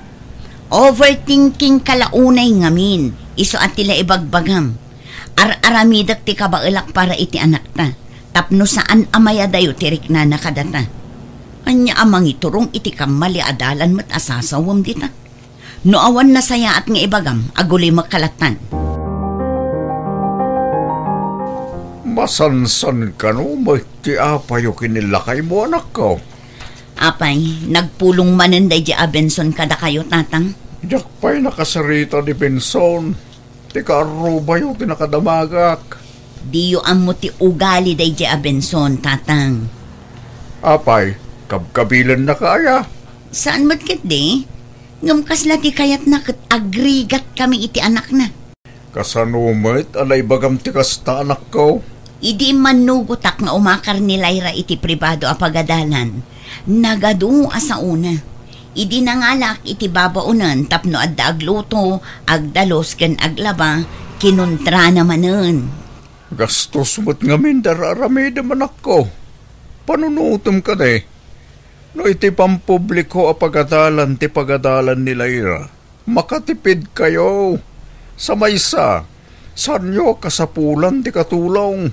Overthinking kalaunay ngamin. Iso at tila ibagbagam. Aramidak ti kabailak para iti anak ta. Tapno saan amaya dayo tirik na nakadata. Anya amang iturong iti kamali adalan mat asasawam dita. No awan na saya at nga ibagam, aguli magkalatan. Masansan ka no, mati apayo kinilakay mo anak ko. Apay, nagpulong manenday di Benson kada kayo tatang. Diyak pa'y nakasarita ni Benson. Ti karuba yung tinakadamagak. Diyo amo ti ugali day di Benson tatang. Apay, kabkabilan na kaya. Saan mat kat di? Ngam kasla ti kayat na kat agrigat kami iti anak na. Kasanumit, alay bagam ti kasta anak ko. Idi manugutak nga umakar ni Lyra iti pribado a pagadalan. Nagadungo asa una. Idi nangalak iti babaunan tapno adda agluto, agdalos ken aglaba, kinuntra namanen. Gastos mo't ngamin dararamid anak ko. Panunutom ka de. No iti pampubliko a pagadalan ti pagadalan ni Lyra. Makatipid kayo. Sa maysa, sanyo kasapulan ti katulong.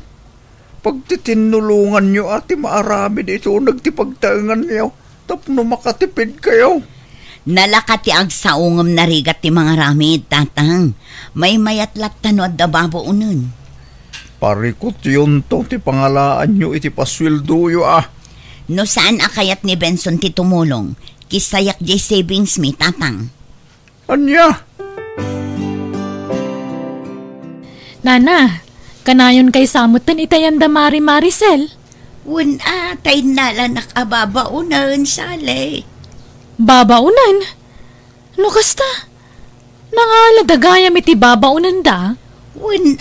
Pagtitinulungan nyo at maaramid ito nagtipagtaangan nyo. Tapno makatipid kayo. Nalakati ag saungam narigat ti mga ramid, tatang. May mayatlat tanod da babaunan. Parikot yun to ti pangalaan nyo iti paswilduyo ah. No saan akayat ni Benson ti tumulong? Kisayak jay savings mi, tatang. Anya? Nana, kanayon kay samutan itayan da Maricel. Wen atay nala nakababaunan sale. Babaunan? No kasta? Nangaladagayam iti babaunan da? Wen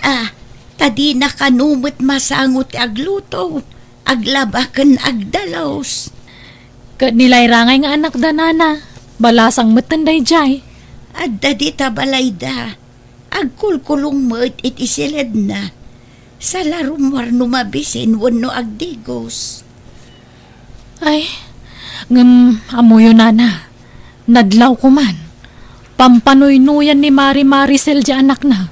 tadi nakanumot masangot agluto. Aglabakan agdalos. Kat nilayrangay nga anak da, Nana. Balasang matanday jay. Adda di tabalay da. Agkulkulong mo't iti silid na. Sa larumwar numabisin wano agdigos. Ay, amuyo, Nana. Nadlaw ko man. Pampanoy-nuyan ni Maricel di anak na.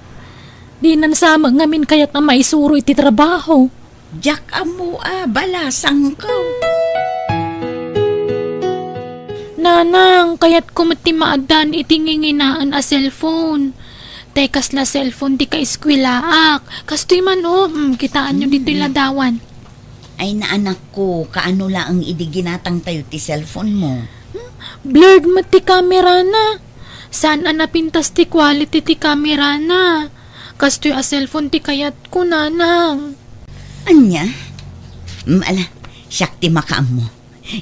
Di nansama ngamin kayat na maisuro iti trabaho. Jak amu balasang ko. Nanang, kayat kumati maadan itinginginaan a cellphone. Tekas la cellphone di ka iskwilaak. Kastoy man kitaan nyo dito'y ladawan. Ay naanak ko, kaano la ang idiginatang tayo ti cellphone mo? Blurred mo ti camera na. Saan napintas ti quality ti camera na? Kastoy a cellphone ti kayat ko, nanang. Anya? Ala, siyak ti makaam mo.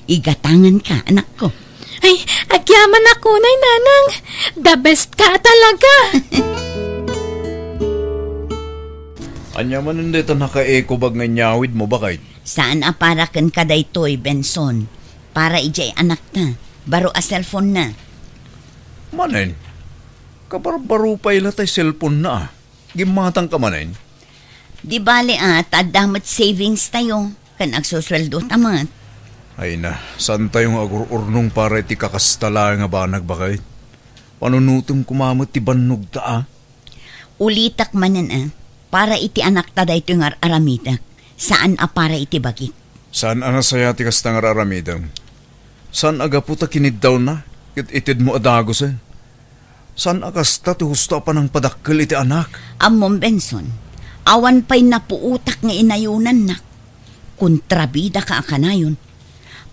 Igatangan ka, anak ko. Ay, agyaman ako, nay, nanang. The best ka talaga. Anya man hindi ito naka-eco bag nga nyawid mo bakit? Saan aparakan ka daytoy, Benson? Para ijay anak na. Baro a cellphone na. Manen, kabarbaro pa ila tayo cellphone na. Gimatang ka manen. Di bali tadamat savings tayo. Kan agsusweldo tamat. Ay na, saan tayong agururnong para iti kakastala nga banag bakit? Panunutom kumamot ti bannog ta Ulitak manan para iti anak ta dayto nga aramitak. Saan para iti bagit? Saan saya ti kasta nga aramidam? Saan agaputa kiniddaw na? Itid mo adagos Saan akasta ti husto pa ng padakkel iti anak? Amom Benson, awan pa'y napuutak nga inayunan na. Kontrabida ka akanayon.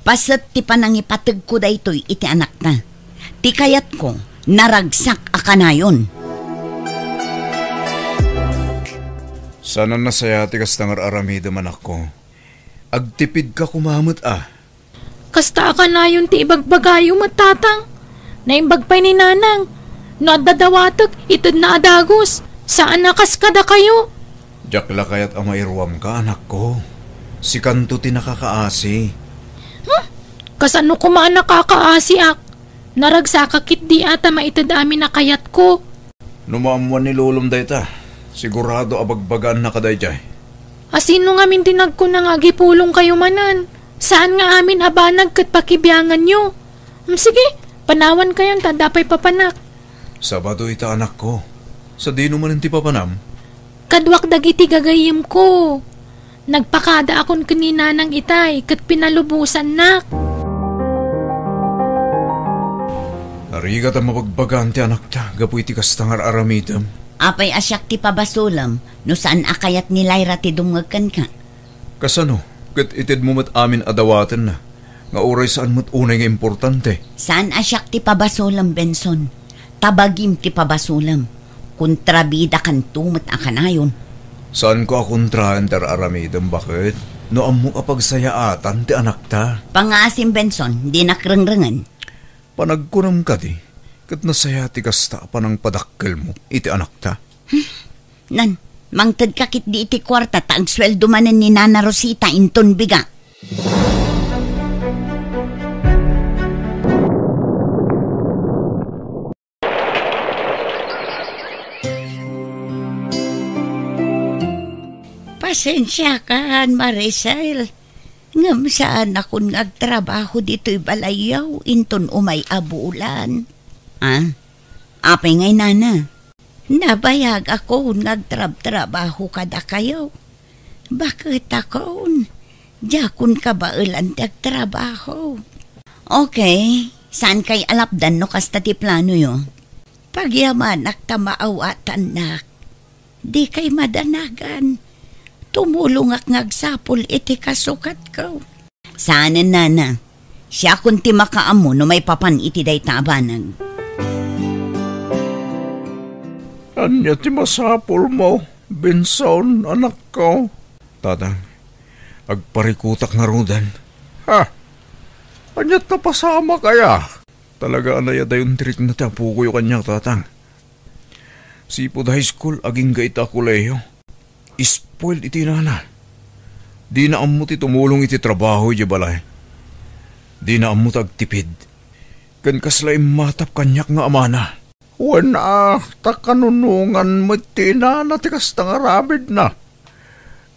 Pasat ti panangipatag ko daytoy iti anak na. Ti kayat ko, naragsak akanayon. Sana nasaya ti kasta nga aramida manak ko. Agtipid ka kumamot Kasta ka na yun ti ibagbagayo matatang. Naimbagpay ni nanang. No adadawatag, itad na adagos. Saan nakaskada kayo? Jakla kayat amairwam ka anak ko. Si kanto ti nakakaasi. Kasano ko maan nakakaasiak? Naragsakakit di ata maitad amin na kayat ko. Numamuan ni lulom dayta. Sigurado abagbagaan na kaday jay. Asino nga min tinag ko na nga gipulong kayo manan? Saan nga amin abanag kat pakibiyangan nyo? Sige, panawan kayon tadapay papanak. Sabado ita anak ko. Sa di naman ti papanam. Kadwak dagiti gagayim ko. Nagpakada akon kanina ng itay kat pinalubusan nak. Narigat ang mapagbagaan ti anak ta. Gapu iti kastangar aramidam. Apay asyak ti pabasulam. No saan akayat ni Lyra ti dumagkan ka? Kasano? Kat itid mo mat amin adawatan na. Nga oray saan mo't unay nga importante. Saan asyak ti pabasulam, Benson? Tabagim ti pabasulam. Kontrabida kan tumat akanayon. Saan ko akontrahan tar aramidam bakit? No amo kapagsayaatan ti anak ta. Pangasim, Benson, di nakrengrengan. Panagkunam ka di. Kat nasaya ti kasta pa ng padakkel mo, iti anak ta. Nan, mangtad kakit di iti kwarta ta ang sweldo manen ni Nana Rosita inton biga. Pasensya ka, Maricel. Ngam saan akong nagtrabaho dito'y balayaw, inton umay abulan. Apay ngay nana. Nabayag ako nagtrabaho kada kayo. Bakit ako? Jakun ka ba ulan nagtrabaho? Okay, saan kay alapdan no kasta ti plano yo? Pagyaman nagtamaawatan nak. Di kay madanagan. Tumulong ak ngagsapol iti kasukat ko. Sana nana, siya kun ti makaamo no may papan iti day tabanag. Anya ti masapol mo, Benson, anak ko. Tatang, agparikutak nga rudan. Ha? Anyat na pasama kaya? Talaga anaya dayon trik na ti apo ko yung kanyang tatang. Sipod high school, aging gaita kuleyo. Spoiled iti nana. Di na amo ti tumulong iti trabaho iti balay. Di na amo tagtipid. Kan kaslay matap kanyak nga amana. Wana, takanunungan mo iti nana ti kastang arabid na.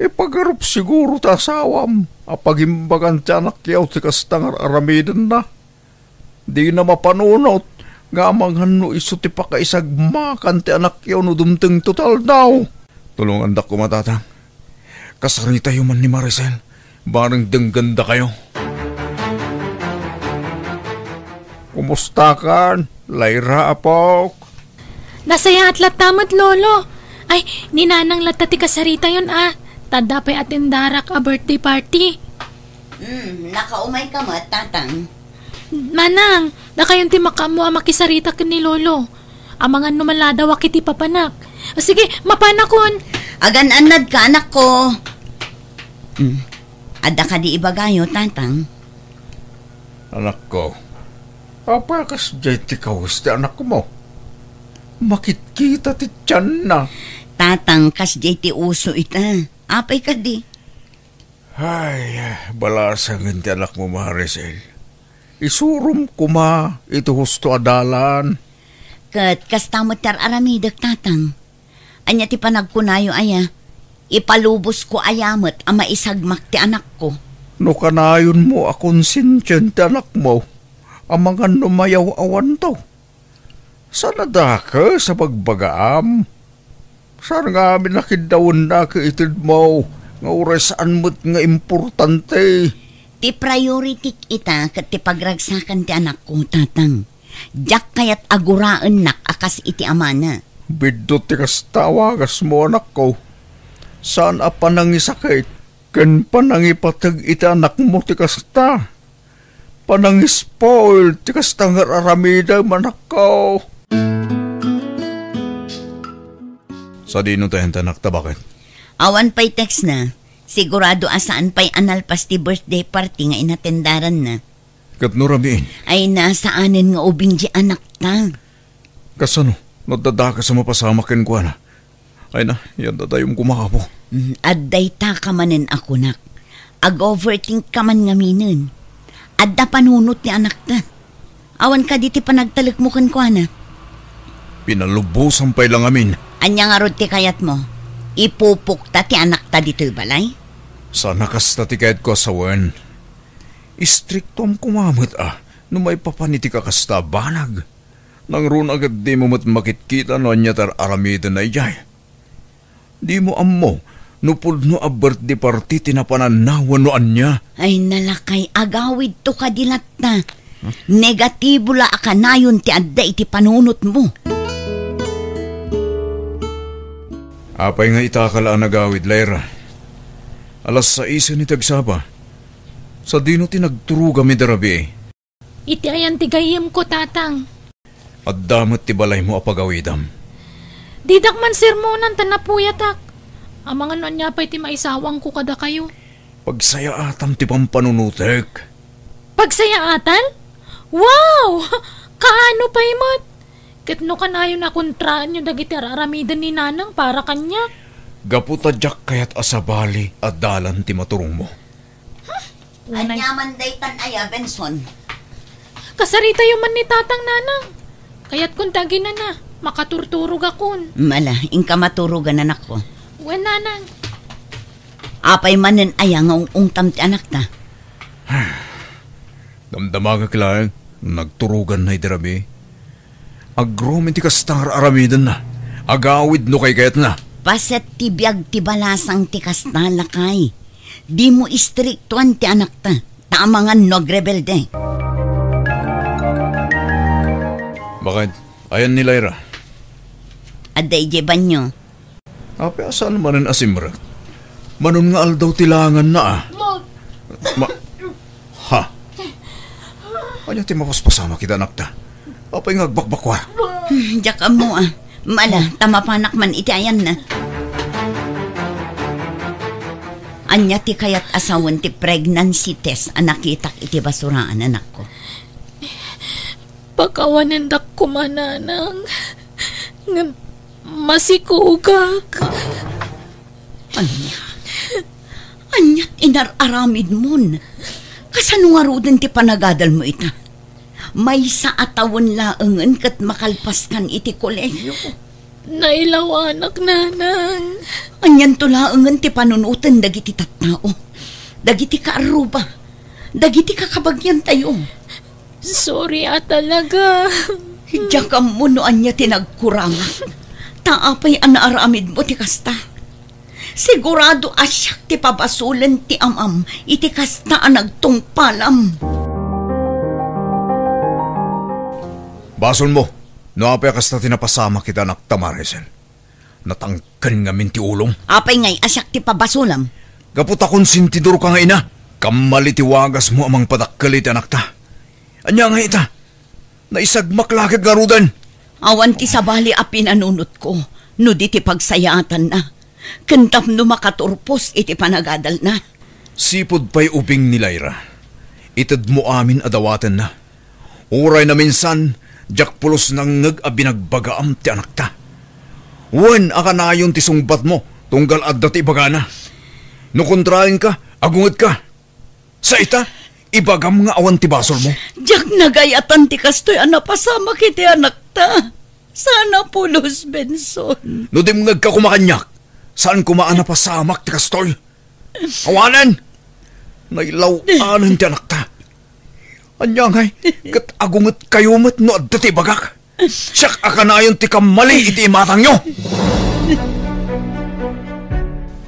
Ipagarup siguro ta asawam. Apagimbagan ti anak yaw ti kastang aramidan na. Di na mapanunot. Nga amanghan no iso ti pakaisagmakan ti anak yaw no dumteng total daw. Tulungan da ko matatang. Kasarita yung man ni Maricel. Barang dengganda kayo. Kumusta kan? Lyra apok. Nasaya at latamad, lolo. Ay, ninanang latati kasarita yun Tadapay atindarak a birthday party. Nakaumay ka mo, tatang. Manang, na kayon ti makamu makisarita ka ni lolo. Amangan numalada wakiti papanak. Sige, mapanakon. Agan-anad ka, anak ko. Ada ka di ibagayo, tatang. Anak ko, papakas jay ti kawas ti anak ko mo. Makitkita ti tiyan na. Tatang, kas jay ti uso ita. Apay ka di. Ay, balasang ti anak mo, Maricel. Isurum kuma, ito husto adalan. Kat kastamot tar aramidak, tatang. Anya ti panagkunayo aya. Ipalubos ko ayamot ang maisagmak ti anak ko. No kanayon mo akong sinsyen ti anak mo. Ang mga numayaw awan to. Sana da ka sa pagbagaam. Sana nga amin nakidawon na ka itid mo. Nga oresaan mo't nga importante. Ti priority ita kat ti pagragsakan ti anak ko, tatang. Diyak kayat aguraan nak akas iti amana. Bidot ti kastawagas mo anak ko. Saan a panangisakit? Ken panangipatag iti anak mo ti kasta. Panangispoil ti kasta nga aramida manak ko. Sa dino tayo tanak ta bakit? Awan pa'y text na. Sigurado asaan pa'y analpas ti birthday party nga inatendaran na. Kat no rabiin? Ay nasaanin nga ubing di anak ta. Kasano? Nadadaka sa mapasama ken ko na. Ay na, yan dadayong kumakapo. Adday ta ka manen ako nak. Ag-overthink ka man nga minin. Adda panunot ni anak ta. Awan ka diti panagtalik mo kan ko na. Pinalubusan pa'y lang amin. Anya nga rod ti kayat mo. Ipupuk ta ti anak ta dito'y balay. Sana kasta ti kayat ko asawan. Istriktom kumamit no may papaniti ka kasta banag. Nang run agad di mo makitkita no anya tar aramida na ijay. Di mo ammo, nupod no a birthday party tinapananawan no anya. Ay nalakay, agawid to kadilat na. Negatibo la akanayon ti adda iti panunot mo. Apay nga itakala ang nagawid, Lyra. Alas 6 ni tagsaba. Sa dino tinagturuga mi darabi. Iti ayan ti gayem ko, tatang. At damat ti balay mo apagawidam. Didak man sermonan tanapuyatak. Amangan no niya pa iti maisawang ko kada kayo. Pagsaya atam ti pampanunutek. Pagsayaatan? Wow! Kaano pa imot? Ket no kanayo na kontraan yung dagiti aramidan ni nanang para kanya. Gaputadyak kayat asabali at dalan ti maturong mo. Anyaman day tanaya, Benson. Kasarita yung man ni tatang nanang. Kaya't kung tagi na makaturturog akon. Mala, ingka maturugan anak ko. Wen nanang. Apay manen ayang ang ungtam ti anak ta. Damdama ka kilang, nagturugan na idirami. Agromin ti kastar aramidan na. Agawid no kay kayat na. Paset ti biyag ti balasang ti kastala kay. Di mo istriktuan ti anak ta. Tamangan no grebelde. Bakit? Ayan ni Lyra. Aday jeban nyo. Ape asan manen asimra? Manon nga aldaw tilangan na Ha? Anya ti mapaspasama kita anak ta. Apay nga agbakbakwa. Diyak mo Mala, tamapanak man iti ayan na. Anya ti kayat asawan ti pregnancy test anakitak iti basuraan anak ko. Pagkawanan dak kumananang. Masikugak. Anyat inararamid mon. Kasano nga rudin ti panagadal mo ita? May sa atawon laengen kat makalpas kan iti kolegyo. Nailaw anak nanang. Anyan to laengen ti panunutan dagiti tattao. Dagiti kaaruba. Dagiti kakabagyan tayo. Sorry talaga. Hidya ka mo no anya tinagkuranga. Taapay anaaramid mo ti kasta. Sigurado asyak ti pabasulan ti amam. Iti kasta nagtungpalam. Basol mo, no apay kasta tinapasama kita anak tamaresel. Natangkan nga minti ulong. Apay ngay asyak ti pabasulam. Kaputa konsintidor ka nga ina. Kamalitiwagas mo amang padakkalit anak ta. Anya nga ita, naisagmak lakit garudan. Awan ti sabali a pinanunot ko, no di ti pagsayatan na. Kentap no makaturpos iti panagadal na. Sipod pa'y ubing ni Lyra. Itad mo amin adawatan na. Uray na minsan, jak pulos nang nag-abinagbagaam ti anak ta. Wen akanayon ti sungbat mo, tunggal adda ti bagana. No kontrahin ka, agungot ka. Sa ita, ibagam nga awan ti basol mo. Jak nagayatan ti kastoy anapasama kiti anak ta. Sana pulos, Benson. No di mngag ka kumakanyak, saan kumaan na pasamak ti kastoy? Awanan! Nailaw-anan ti anak ta. Anya ngay, kat agungot kayo mat no adda ti bagak. Siyak akanayon ti kamali iti imatang nyo.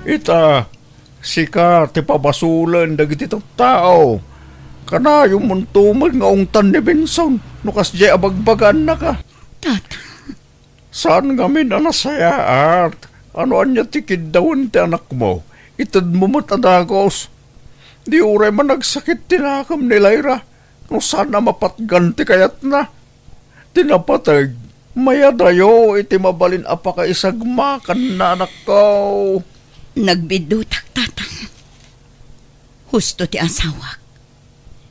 Ita, sika ti pabasulan dagiti tao. Kanayo mong tumag nga ungtan ni Benson, nukas jay abagbagan na ka. Tata. Saan kami na nasaya at ano anya ti kidawin ti anak mo? Itad mo matadagos. Di uray man nagsakit tinakam ni Lyra. No sana mapatganti kayat na. Tinapatag, maya dayo iti mabalin apaka isagmakan na anak ko. Nagbidutak, tatang. Husto ti asawak.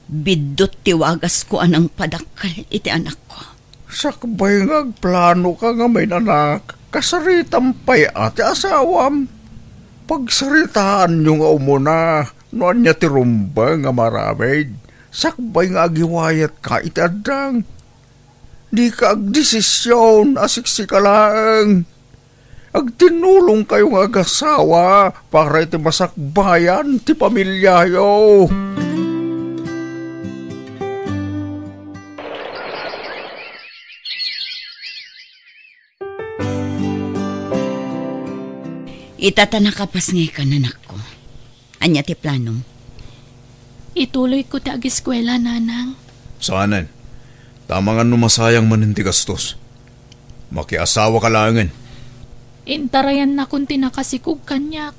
Bidot ti wagas ko anang padakal iti anak ko. Sakbay ngagplano ka nga may nanak, kasaritam pa'y ati asawam. Pagsaritaan nyo nga umuna, noan niya ti rumba nga maramid. Sakbay nga agiwayat ka iti adang. Di ka agdesisyon, asiksikalang. Agtinulong kayo nga agasawa para iti masakbayan ti pamilyayo. Itatanakapas ngay ka nanak ko. Anya ti planong? Ituloy ko ti ag-eskwela, nanang. Saanan? Tamangan numasayang maninti gastos. Makiasawa ka langan. Intarayan na kung tinakasikog kanyak.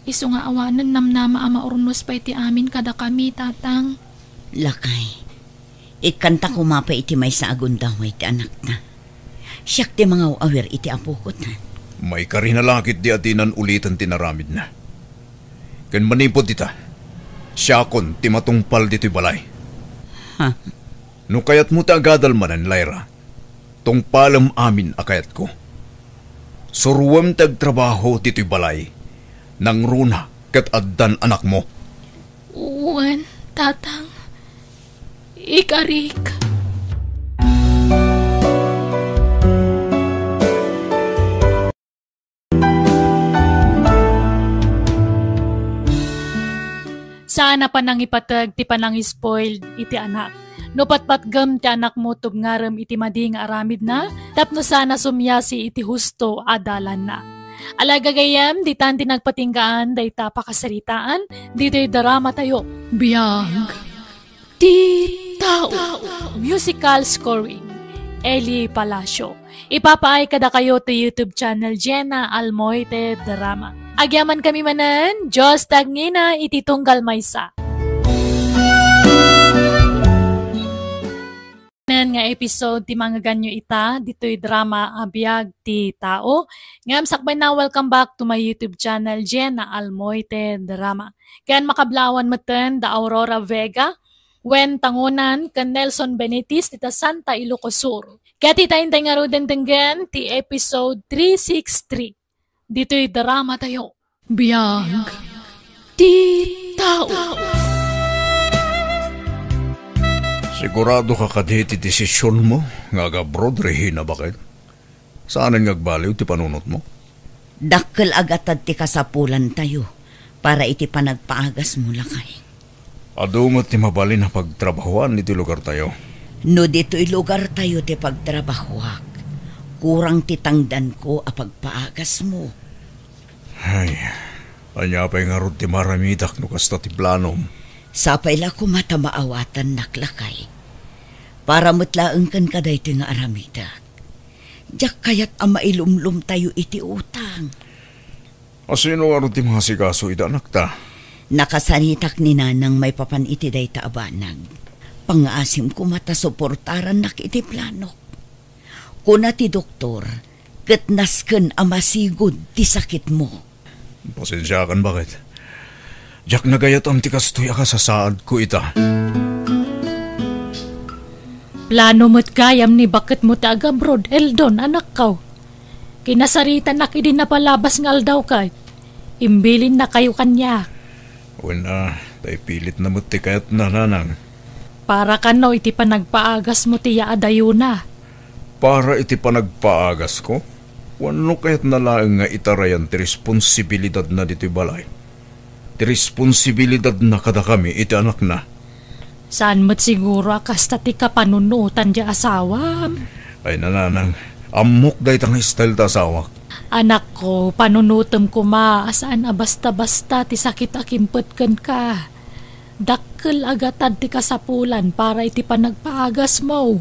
Isu nga awanan namnama ama ornos pa iti amin kada kami, tatang. Lakay, ikanta ko mapa iti may sa agundaway ti anak na. Siyak ti mga awir iti apukot na. May karinalakit di atinan ulitan tinaramid na. Kan manipod ita, siyakon ti matungpal dito'y balay. Ha? No kayat mo ti agadal manan, Lyra. Tong palam amin akayat ko. Suruwam tagtrabaho dito'y balay. Nang runa kat addan anak mo. Uwan, tatang. Ikarik. Sana pa nang ipatag ti panang spoiled iti anak. No patpatgam ti anak mo tubngaram iti madi nga aramid na, tapno sana sumyasi iti husto adalan na. Alagagayam, di tan tinagpatinggaan, day tapakasaritaan, dito'y darama tayo. Biyag. Ti tao. Musical scoring, Eli Palacio. Ipapaay kada kayo to YouTube channel Jenna Almoite Drama. Agyaman kami manan, Diyos tagngina iti tunggal maysa. Nga episode ti mga ganyo ita, dito'y drama abiyag ti tao. Ngam sakbay na welcome back to my YouTube channel Jenna Almoite Drama. Kayan makablawan matan da Aurora Vega, Wen Tangunan, kan Nelson Benitez, tita Santa Ilocos Sur. Kaya titayintay nga ro din tenggan ti episode 363. Dito'y drama tayo. Biyag. Ti tao. Sigurado ka kaditi desisyon mo, nga abroad rehina bakit? Saan ang nagbaliw ti panunot mo? Dakkel agatad ti kasapulan tayo para iti panagpaagas mo lakay. Adumot ti mabalin na pagtrabahuan iti lugar tayo. No dito'y lugar tayo ti pagtrabahuak. Kurang titangdan ko a pagpaagas mo. Ay, anya pa'y nga ron ti maramidak no kasta ti planom. Sapay la ko mata maawatan naklakay. Para mutlaeng kan kaday ti nga aramidak. Diyak kayat ang mailumlum tayo iti utang. Asino nga ron ti mga sigaso ita anak ta? Nakasanitak ni nanang may papan iti day ta abanag. Pangasim ko mata suportaran nak iti planok. Kuna ti doktor, katnasken amasigod ti sakit mo. Pasensya kan bakit? Diyak nagayat ang tikastoy ka sa saad ko ita. Plano mo't gayam ni bakit mo taga abroad, Eldon, anak kaw. Kinasaritan na kidi na palabas ngal daw kay. Imbilin na kayo kanya. Wala, tay pilit na mo't tikayat na nanang. Para kano iti panagpaagas mo tiya adayo na. Para iti panagpaagas ko? Wano kayat nalaeng nga itarayan ti responsibilidad na dito balay. Ti responsibilidad na kada kami iti anak na. Saan mo't siguro akasta ti kapanunutan di asawa? Ay nananang, amok dahi tang style ta asawak. Anak ko, panunutom ko saan basta-basta ti sakit akimpetken ka. Dakkel agatad ti kasapulan para iti panagpaagas mo.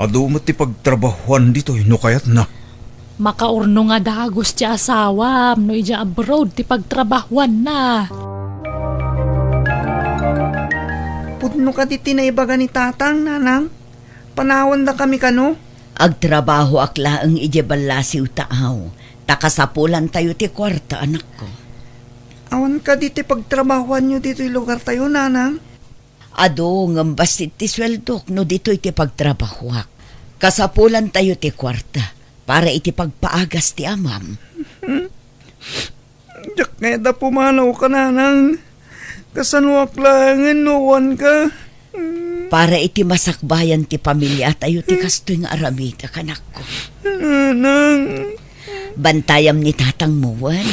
Adumot ti pagtrabahuan dito, no kayat na. Makaurno nga dagos ti asawa, no ija abroad ti pagtrabahuan na. Pudno ka di tinaibaga ni tatang, nanang. Panawan da kami kano. Agtrabaho aklaang ijebalasiw taaw. Takasapulan tayo ti kwarta, anak ko. Awan ka di ti pagtrabahuan nyo dito yung lugar tayo, nanang. Ado, ngambasit ti sweldok no dito iti pagtrabahuak. Kasapulan tayo ti kwarta para iti pagpaagas ti amam. Diyak nga da pumanaw ka, nanang. Kasanuak langan, nuwan ka. Para iti masakbayan ti pamilya tayo ti kastoy nga aramid, anak ko. Nanang. Bantayam ni tatang muwan.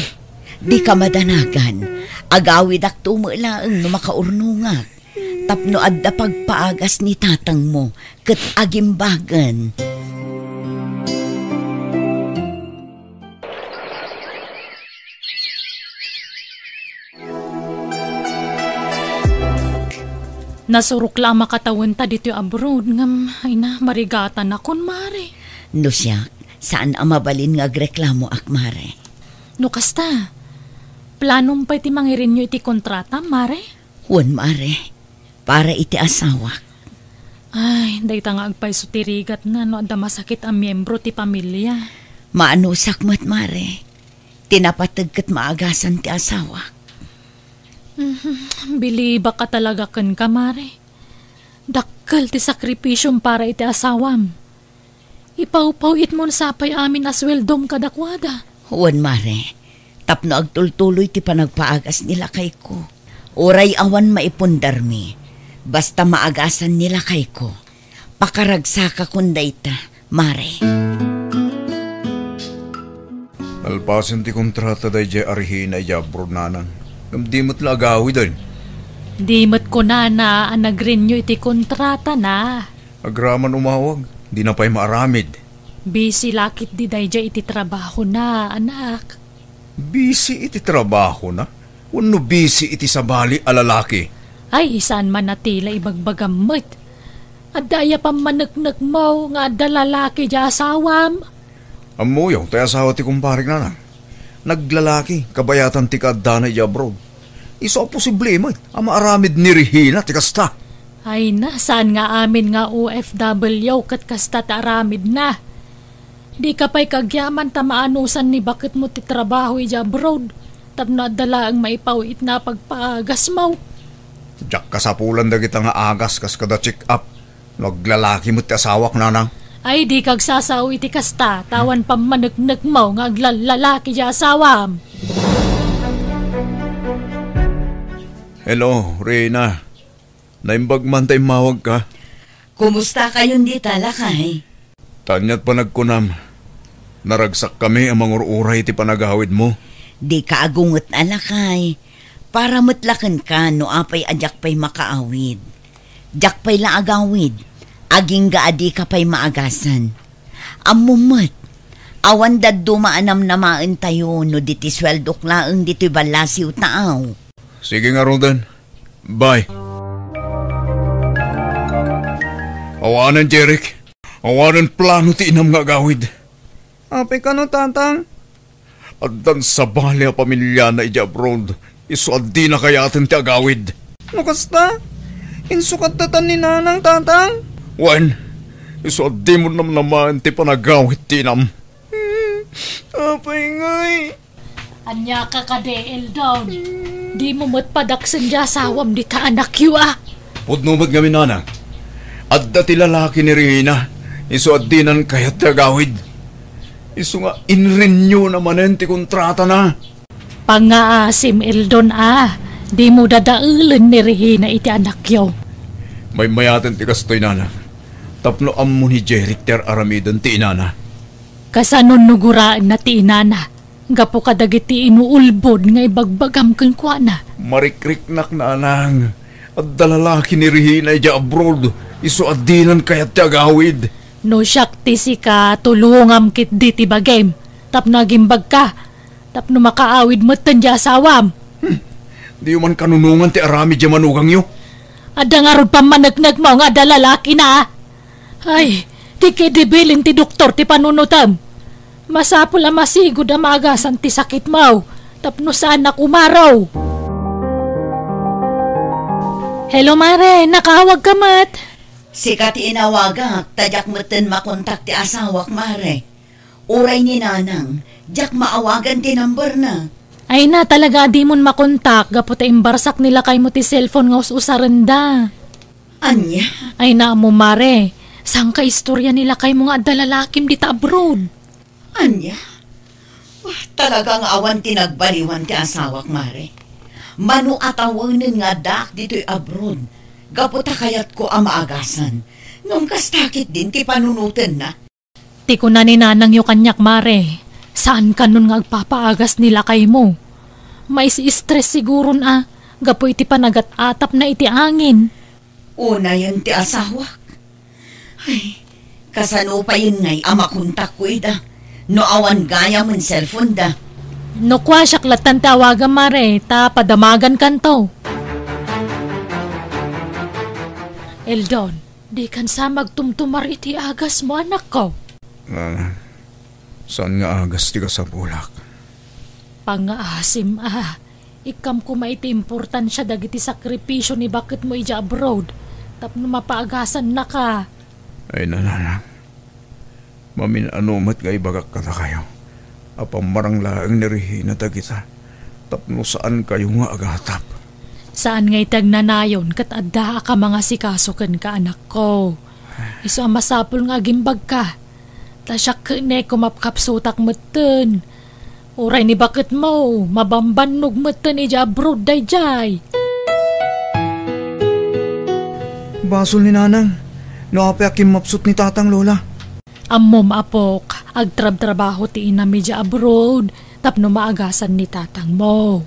Di ka madanagan. Agawid ak tumulaang no makaurnungak. Tapno adda pagpaagas ni tatang mo ket agimbagan. Nasurok lang makatawan ta dito abroad ngam ay na marigatan akon mare. No siya, saan ang mabalin nga agreklamo ak mare? No kasta, planom pa iti mangirin nyo iti kontrata mare? Wan mare, para iti asawak. Ay, day ta nga agpay sutirigat na no adda masakit ang miyembro ti pamilya. Maanusak mat mare, tinapatag ket maagasan ti asawak. Biliba ka talaga kan ka, mare. Dakkel ti sakripisyong para iti asawam. Ipaw-pawit mo sapay amin asweldom kadakwada. Huwan, Mare. Tapno agtultuloy ti panagpaagas nila kay ko. Uray awan maipundar mi. Basta maagasan nila kay ko. Pakaragsaka kunday ta, Mare. Alpasin ti kontrata day jay arhina jabro nanang. Gamdimot la agawi doon. Dimot ko na ang nag-renew iti kontrata na. Agraman umawag, di na pa'y maaramid. Busy lakit di dayja iti trabaho na, anak. Busy iti trabaho na? Wano busy iti sabali alalaki? Ay, saan man natila ibagbagamot. At daya pa managnag mo nga dalalaki di asawam. Amuyaw, tayo asawa ti kumparing nanang. Naglalaki, kabayatan ti kadanay di abroad. Iso posible mo, ama aramid ni Regina ti kasta. Ay na, saan nga amin nga OFW kat kasta ta aramid na. Di ka pa'y kagyaman ta maanusan ni bakit mo ti trabaho di abroad. Tapno dala ang maipawit na pagpaagas mo. Diyak kasapulan da kita nga agas kas kada check up. Naglalaki mo ti asawak nanang. Ay di kag sasaw iti kasta, tawan pa managnag mo nga aglalaki di asawam. Hello, Reyna. Naimbag man tayo mawag ka. Kumusta kayon di talakay? Tanyat pa nagkunam. Naragsak kami ang mangururay ti panagawid mo. Di ka agungot alakay. Para mutlakan ka no apay adyak pa'y makaawid. Jak pa'y laagawid. Aging gaadi ka pa'y maagasan. Amumot. Awan dad dumaanam namaan tayo no diti sweldok laeng diti balasiw taaw. Sige nga, Rodan. Bye. Awanan, Jeric. Awanan plano ti inam nga gawid. Apay ka no, tatang? At dan sa bali a pamilya na ija abroad, isuad di na kayatin ti agawid. No kasta? Insukat tatan ni nanang, tatang? Wen, isuad di mo naman ti panagawid ti inam. Apay ngay. Anya ka kade, Eldon. Di mo matpadaksan di asawam di ta anak yu ah. Pudnumad kami nanang. At dati lalaki ni Regina, isuad di nan kayat ti agawid. Isu nga in-renew naman ti kontrata na. Pangaasim, Eldon ah. Di mo dadaulan ni Regina iti anak yu. May mayatin ti kastoy nanang. Tapno ammo ni Jeric ter aramidan ti inana. Kasanon nuguraan na ti inana. Gapo kadagiti inuulbod nga ibagbagam kang kwa na. Marikriknak na anang. At dalalaki ni Regina ija abroad. Isu adinan kayat ti agawid. No syakti si ka tulungam kit di ti bagem. Tapno agimbag ka. Tapno makaawid mo tan di asawam. Di man kanunungan ti arami di manugang yo. Ada nga rod pa managnag mo nga dalalaki na. Ay, ti kidibilin ti doktor ti panunutam. Masapul ang masigod ang maagasan ti sakit mo. Tapno saan na kumaraw. Hello, Mare. Nakawag ka mat. Sikat inawagak, tadyak meten makontak ti asawak, Mare. Uray ni nanang, jak maawagan ti number na. Ay na, talaga di mon makontak. Gaputa imbarsak nila kay mo ti cellphone nga usaranda. Anya? Ay na mo, Mare. Sang ka istorya nila kay mo nga dalalakim di ta abroad. Anya? Talagang awan tinagbaliwan ti asawak, Mare. Manu atawanin nga dak dito'y abroad. Gaputa kayat ko ang maagasan. Nung kastakit din ti panunutin na. Ti ko na ni nanang yu kanyak, Mare. Saan ka nun nga agpapaagas nila kay mo? May stress siguro na. Gapoy ti panagat-atap na iti angin. Una yan ti asawak. Ay, kasano pa yun ngay amakuntak ko ida. No awan gaya mon cellphone da. No kwa syaklatan tawagan, Mare. Ta padamagan kanto. Eldon, di kan sa magtumtumar iti agas mo, anak ko. Saan nga agas ti ka sa bulak? Pangaasim ah. Ikam ko maiti importansya dagiti sakripisyo ni bakit mo ija abroad. Tapno mapaagasan na ka. Ay nananang. Maminanumat nga ibagak kata kayo. Apamarang laang ni Regina tagita. Tapno saan kayo nga agatap? Saan nga'y tagnanayon kat adda ka mga sikasukan ka, anak ko. Iso ang masapul nga gimbag ka. Tasyak ne kumapkapsutak meten. Uray ni bakit mo, mabambanog meten ija abroad dayjay. Basol ni nanang, naapi akim mapsut ni tatang lola. Ammom apok, agtrab-trabaho ti ina medya abroad, tapno maagasan ni tatang mo.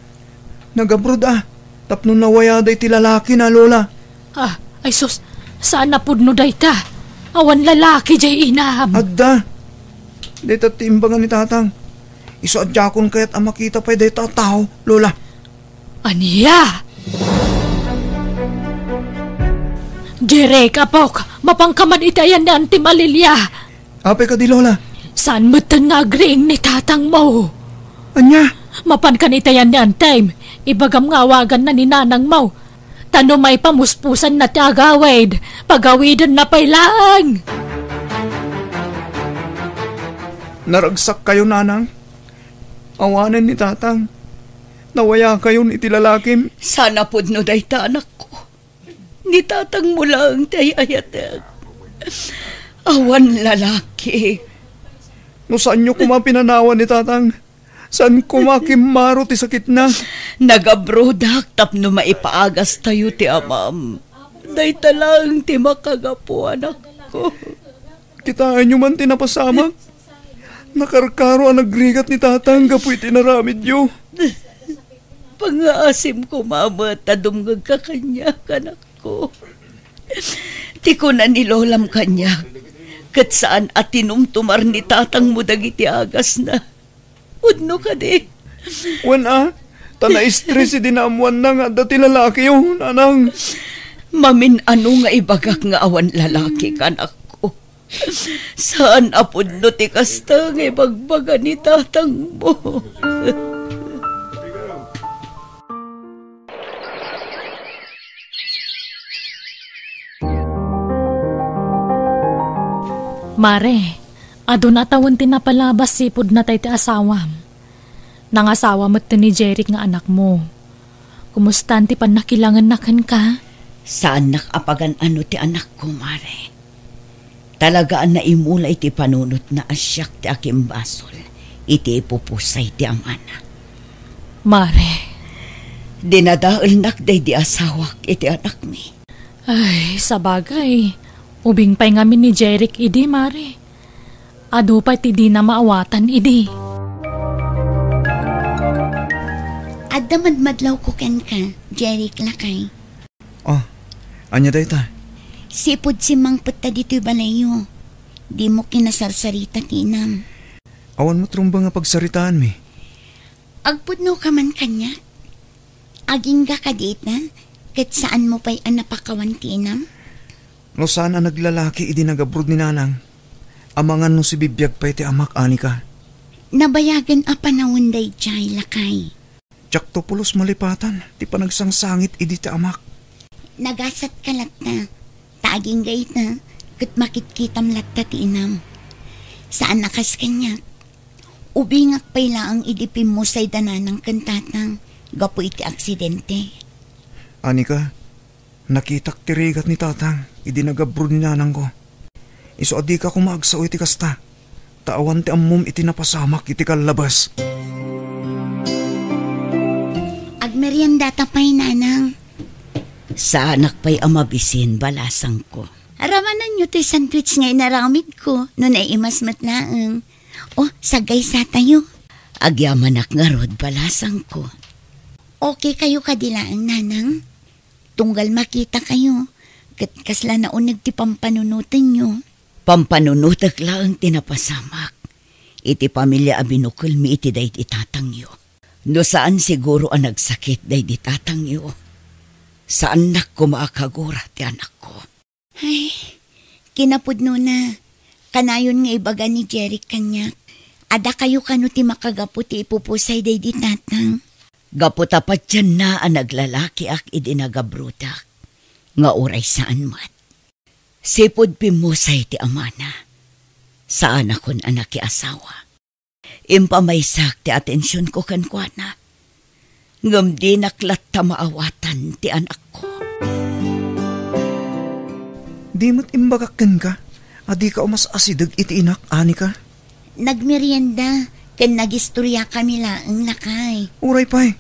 Nag-abroad tapno nawayaday ti lalaki na lola. Ah, ay sus, saan napudno day ta? Awan lalaki jay inam. Adda, dito timbangan ni tatang. Isaadjakon kaya't ang makita pa'y dito tao, lola. Aniya? Jerek, apok, mapangkaman itayan na anti malilya. Ape ka di lola. Saan mo nagring ni tatang mo? Anya? Mapan ka nitayan ni antime, ibagam ngawagan na ni nanang mo. Tano may pamuspusan na tiagawid, pagawidan na pailang. Naragsak kayo nanang. Awanan ni tatang. Nawaya kayo ni tilalakim. Sana pudno day ta anak ko. Ni tatang mo lang tay ayatag. Awan lalaki. No saan nyo kumapinanawan ni tatang? Saan kumakimaro ti sakit na? Nagabrodak tapno maipaagas tayo ti amam. Day talang ti makagapo anak ko. Kitaan nyo man tinapasamak. Nakarkaro ang nagrigat ni tatang gapoy tinaramid nyo. Pangaasim ko mama tadumgag ka kanya kanak ko. Ti ko na nilolam kanya. Kat saan at tinumtumar ni tatang mo dagiti agas na. Udno ka di. Wan tana-stress dinamuan na nga dati lalaki yung nanang. Mamin ano nga ibagak nga awan lalaki kanak ko. Saan apudno ti kasta nga ibagbaga ni tatang mo. Mare, adun atawon tinapalabas sipod na tay ti asawam. Nangasawa mo't ni Jeric nga anak mo. Kumustan ti panakilangan nakan ka? Saan nakapagan ano ti anak ko, Mare? Talagaan na imulay ti panunot na asyak ti akim basol. Iti ipupusay ti amana. Mare. Dinadaal nakday di asawak iti anak mi. Ay, sabagay. Ubing pa'y ngamin ni Jeric idi, Mare. Ado pa'y ti di na maawatan idi. Adda madmadlaw ko ken ka, Jeric lakay. Anya day ta? Sipod si Mang Putta dito'y balayo. Di mo kinasarsarita tinam. Awan mo trumba nga pagsaritaan mi. Agpudno ka man kanya. Aging ka kadita, kat saan mo pa'y anapakawan tinam? No saan ang naglalaki idi nagabrod ni nanang. Amangan no si bibiyag pa'y ti amak ani ka. Nabayagan a panahon day jay lakay. Tsak to pulos malipatan, ti panagsangsangit idi ti amak. Nagasat ka latta, taaging gayit na, kat makitkitam latta ti inam. Saan nakas kanya? Ubingak pa'y laang idipim mo sa'y dananang kantatang, gapo iti aksidente. Ani ka, nakitak ti rigat ni tatang, idi nagabrod ni nanang ko. Iso adi ka kumagsaw iti kasta, taawan ti ammom iti napasamak iti kalabas. Agmerienda tapay nanang. Sa anak pa'y amabisin balasang ko. Aramanan nyo ti sandwich nga inaramid ko, no naimas matlaang. Sagay sa tayo. Agyamanak nga rod balasang ko. Okay kayo kadilaang nanang? Tunggal makita kayo, kat kasla naunag ti pampanunutan nyo. Pampanunutag lang tinapasamak. Iti pamilya abinukul mi iti day itatangyo. No saan siguro ang nagsakit day itatangyo. Saan nak ko maakagura ti anak ko? Ay, kinapudno na. Kanayon nga ibaga ni Jeric kanyak. Ada kayo kano ti makagapu ti ipupusay day di tatang. Gaputapat dyan na ang naglalaki ak idinagabrutak. Nga oray saan mat. Sipod pimusay ti amana. Saan akon anak ki asawa. Impamaysak ti atensyon ko kankwana. Ngam di naklat ta maawatan ti anak ko. Di mo't imbagakan ka, Adi ka umas asidag iti inak, ani ka? Nagmerienda, ken nagistorya kami laang lakay. Uray pa'y.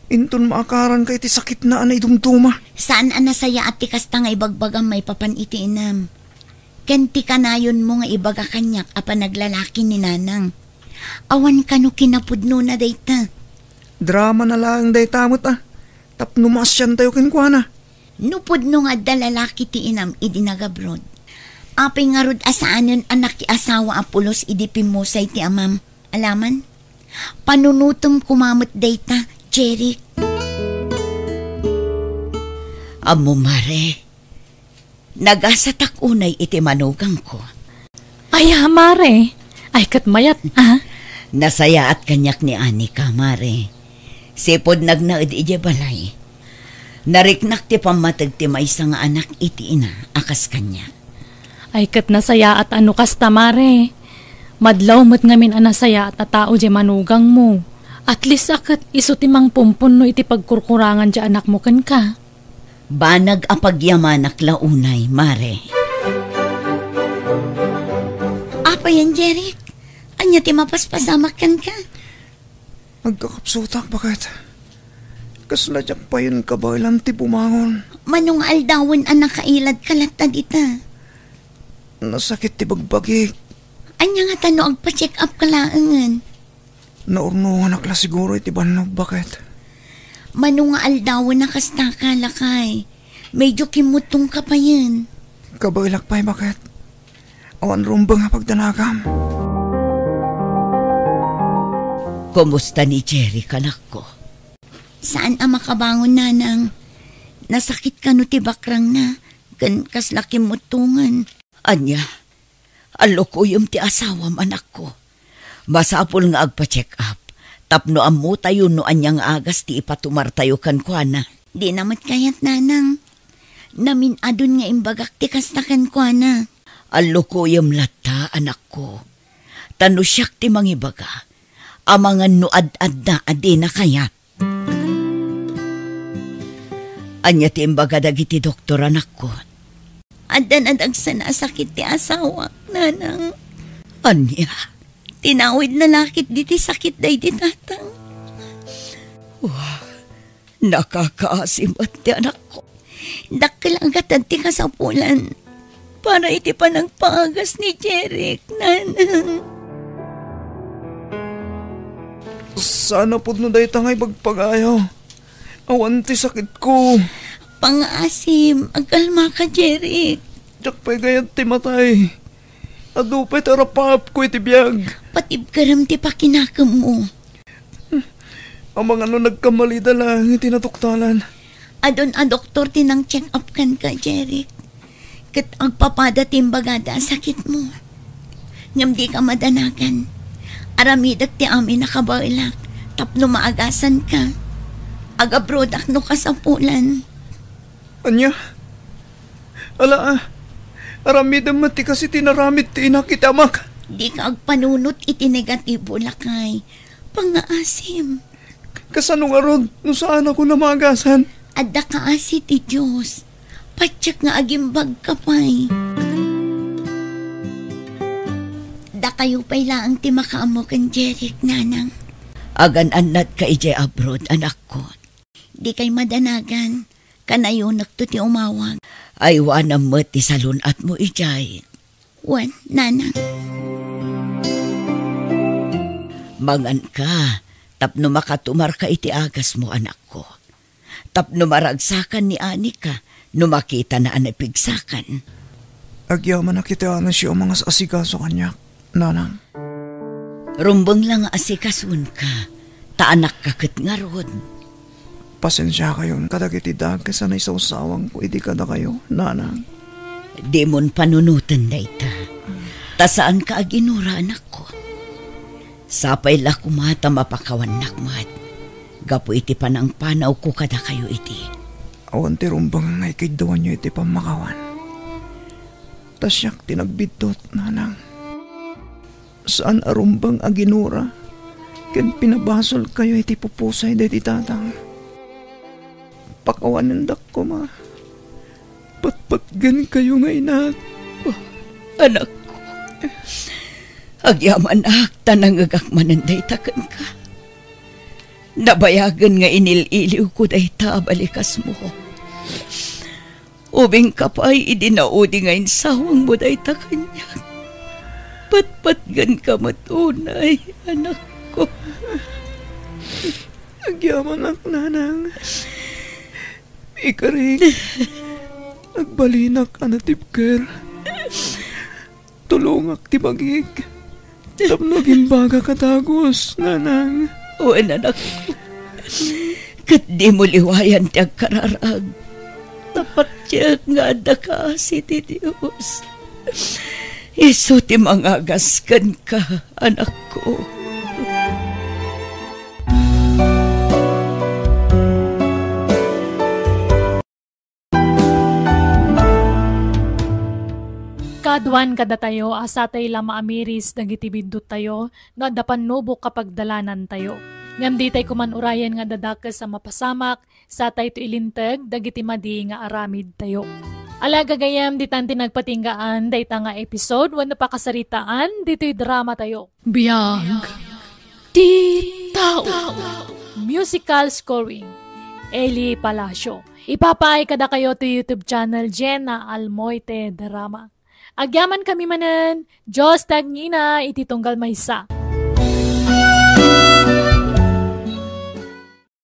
Inton maakaran ka iti sakit na anay dumduma. Saan anasaya at tikas ta nga ibagbagang may papan iti inam. Ken ti kanayon mo nga ibaga kanyak apa naglalaki ni nanang. Awan kanu kinapudno na dayta. Drama na lang day tamot Tapno masyan tayo kinkwana. Nupudno nga dalalaki ti inam idi nagabrod. Apay nga rod asaanon anak ki asawa apulos idi pimusay ti amam. Alaman? Panunutom kumamot dayta, Jeric. Amo mare, nagasatak unay iti manugang ko. Ay, mare. Ay, katmayat, Nasaya at kanyak ni Anika, mare. Sipod nagnaid ije balay. Nariknak ti pamatag ti maysa nga anak iti ina, akas kanya. Ay, kat nasaya at ano kasta, mare. Madlaw mo't ngamin anasaya at tao di manugang mo. At least akat iso timang pumpun no iti pagkurkurangan di anak mo kan ka. Banag apagyamanak launay, mare. Apa yan, Jeric? Anya ti mapaspasamak kan ka? Magkakapsutak bakit? Kasladyak pa yun ka ba ilang ti bumangon? Manong aldawon anak kailad kalatad ita. Nasakit ti bagbagik. Anya nga tano agpa-check up kalaangan. Naurnungan akla siguro iti banog bakit? Manong aldawon na kasta ka lakay. Medyo kimutong ka pa yan. Kabailak pa'y bakit? Awan rumbang nga pagdanagam. Kumusta ni Jerry, kanak ko? Saan ang makabangon, nanang? Nasakit ka no ti bakrang na. Kan kaslaki mutungan. Anya, alukuyom ti asawam anak ko. Masapul nga agpa-check up. Tapno ammo tayo no anyang agas ti ipatumar tayo kan kuana. Di namat kayat, nanang. Namin adun nga imbagak ti kastakan kuana. Alukuyom lata, anak ko. Tanusyak ti mangibaga. Amangan no ad-ad na adi na kayat. Anya ti imbaga dagiti doktor, anak ko. Adan-adag sa nasakit ti asawa, nanang. Anya? Tinawid na lakit di ti sakit day di tatang. Nakakaasim at ti anak ko. Dakilagatan ti kasapulan. Para iti panagpagas ni Jeric, nanang. Sana po no dahi tangay bagpagayaw. Awan ti sakit ko. Pang-asim, agkalma ka, Jeric. Diyak pa'y gayat ti matay. Adupay tarapap ko iti biyag. Patibkaram ti pakinakam mo. Amang ano nagkamalida lang iti natuktalan. Adon a doktor tinang check up kan ka, Jeric. Kat agpapada timbagada sakit mo. Ngam di ka madanagan. Aramidak ti amin nakabailak. Tapno maagasan ka. Agabrodak no kasapulan. Anya? Aramidam mati kasi tinaramit ti inakitamak. Di ka agpanunot iti negatibo lakay. Pangaasim. Kasanong arod, no saan ako namagasan? Adda ka asi ti Diyos. Patsak nga agimbag ka pa'y. Da kayo pa'y laang ti makaamo kan Jeric, nanang. Agan-anad ka ije abroad, anak ko. Di kay madanagan. Kanayo nakto ti umawag. Ay wanam mo ti salun at mo ijay. Wan, nanang. Mangan ka, tapno makatumar ka iti agas mo, anak ko. Tapno maragsakan ni Anika, no makita na anapigsakan. Agyaman na kita na siya mga asikaso kanya, nanang. Rumbang lang asikasun ka, taanak kakit nga rod. Pasensya kayo, kadagiti dag kasanay sa usawang ko, idi kada kayo, nanang. Di mon panunutan na ita. Tasaan ka aginura, anak ko. Sapay la kumata mapakawan nakmat. Gapo iti panang panaw ko kada kayo iti. Awan ti rumbang ngay kaidawan nyo iti pamakawan. Tasyak tinagbidot, nanang. Saan arumbang aginura? Ken pinabasol kayo iti pupusay deti tatang. Pakawanan dak ko, ma. Patpatgan kayo nga inak. Anak ko, agyaman akta nangagak mananday takan ka. Nabayagan nga inililiw ko day balikas mo. Ubing kapay idinaudi nga insawang mo day takanya. Patpatgan ka matunay, anak ko. Agyaman ak nanang. Ikaring. Nagbalinak anatipker. Tulungak tibagig. Tapnogin baga katagos, nanang. O anak ko. Kat di mo liwayan ti agkararag. Tapat siya nga ada ka si ti Diyos. Iso ti mangagaskan ka, anak ko. Kaduan kada tayo, asatay lama amiris, nagitibindot tayo, nga dapan nubok kapag dalanan tayo. Ngam di tayo kumanurayan nga dadakas sa mapasamak, sa tayo to ilintag, dagiti madi nga aramid tayo. Alaga gayam, ditan tinagpatinggaan, dayta nga episode, wano pa kasaritaan, dito'y drama tayo. Biyag. Di tao. Musical scoring, Eli Palacio. Ipapaay kada kayo to YouTube channel, Jenna Almoite Drama. Agyaman kami manen, Diyos tag ngina, ititunggal maysa.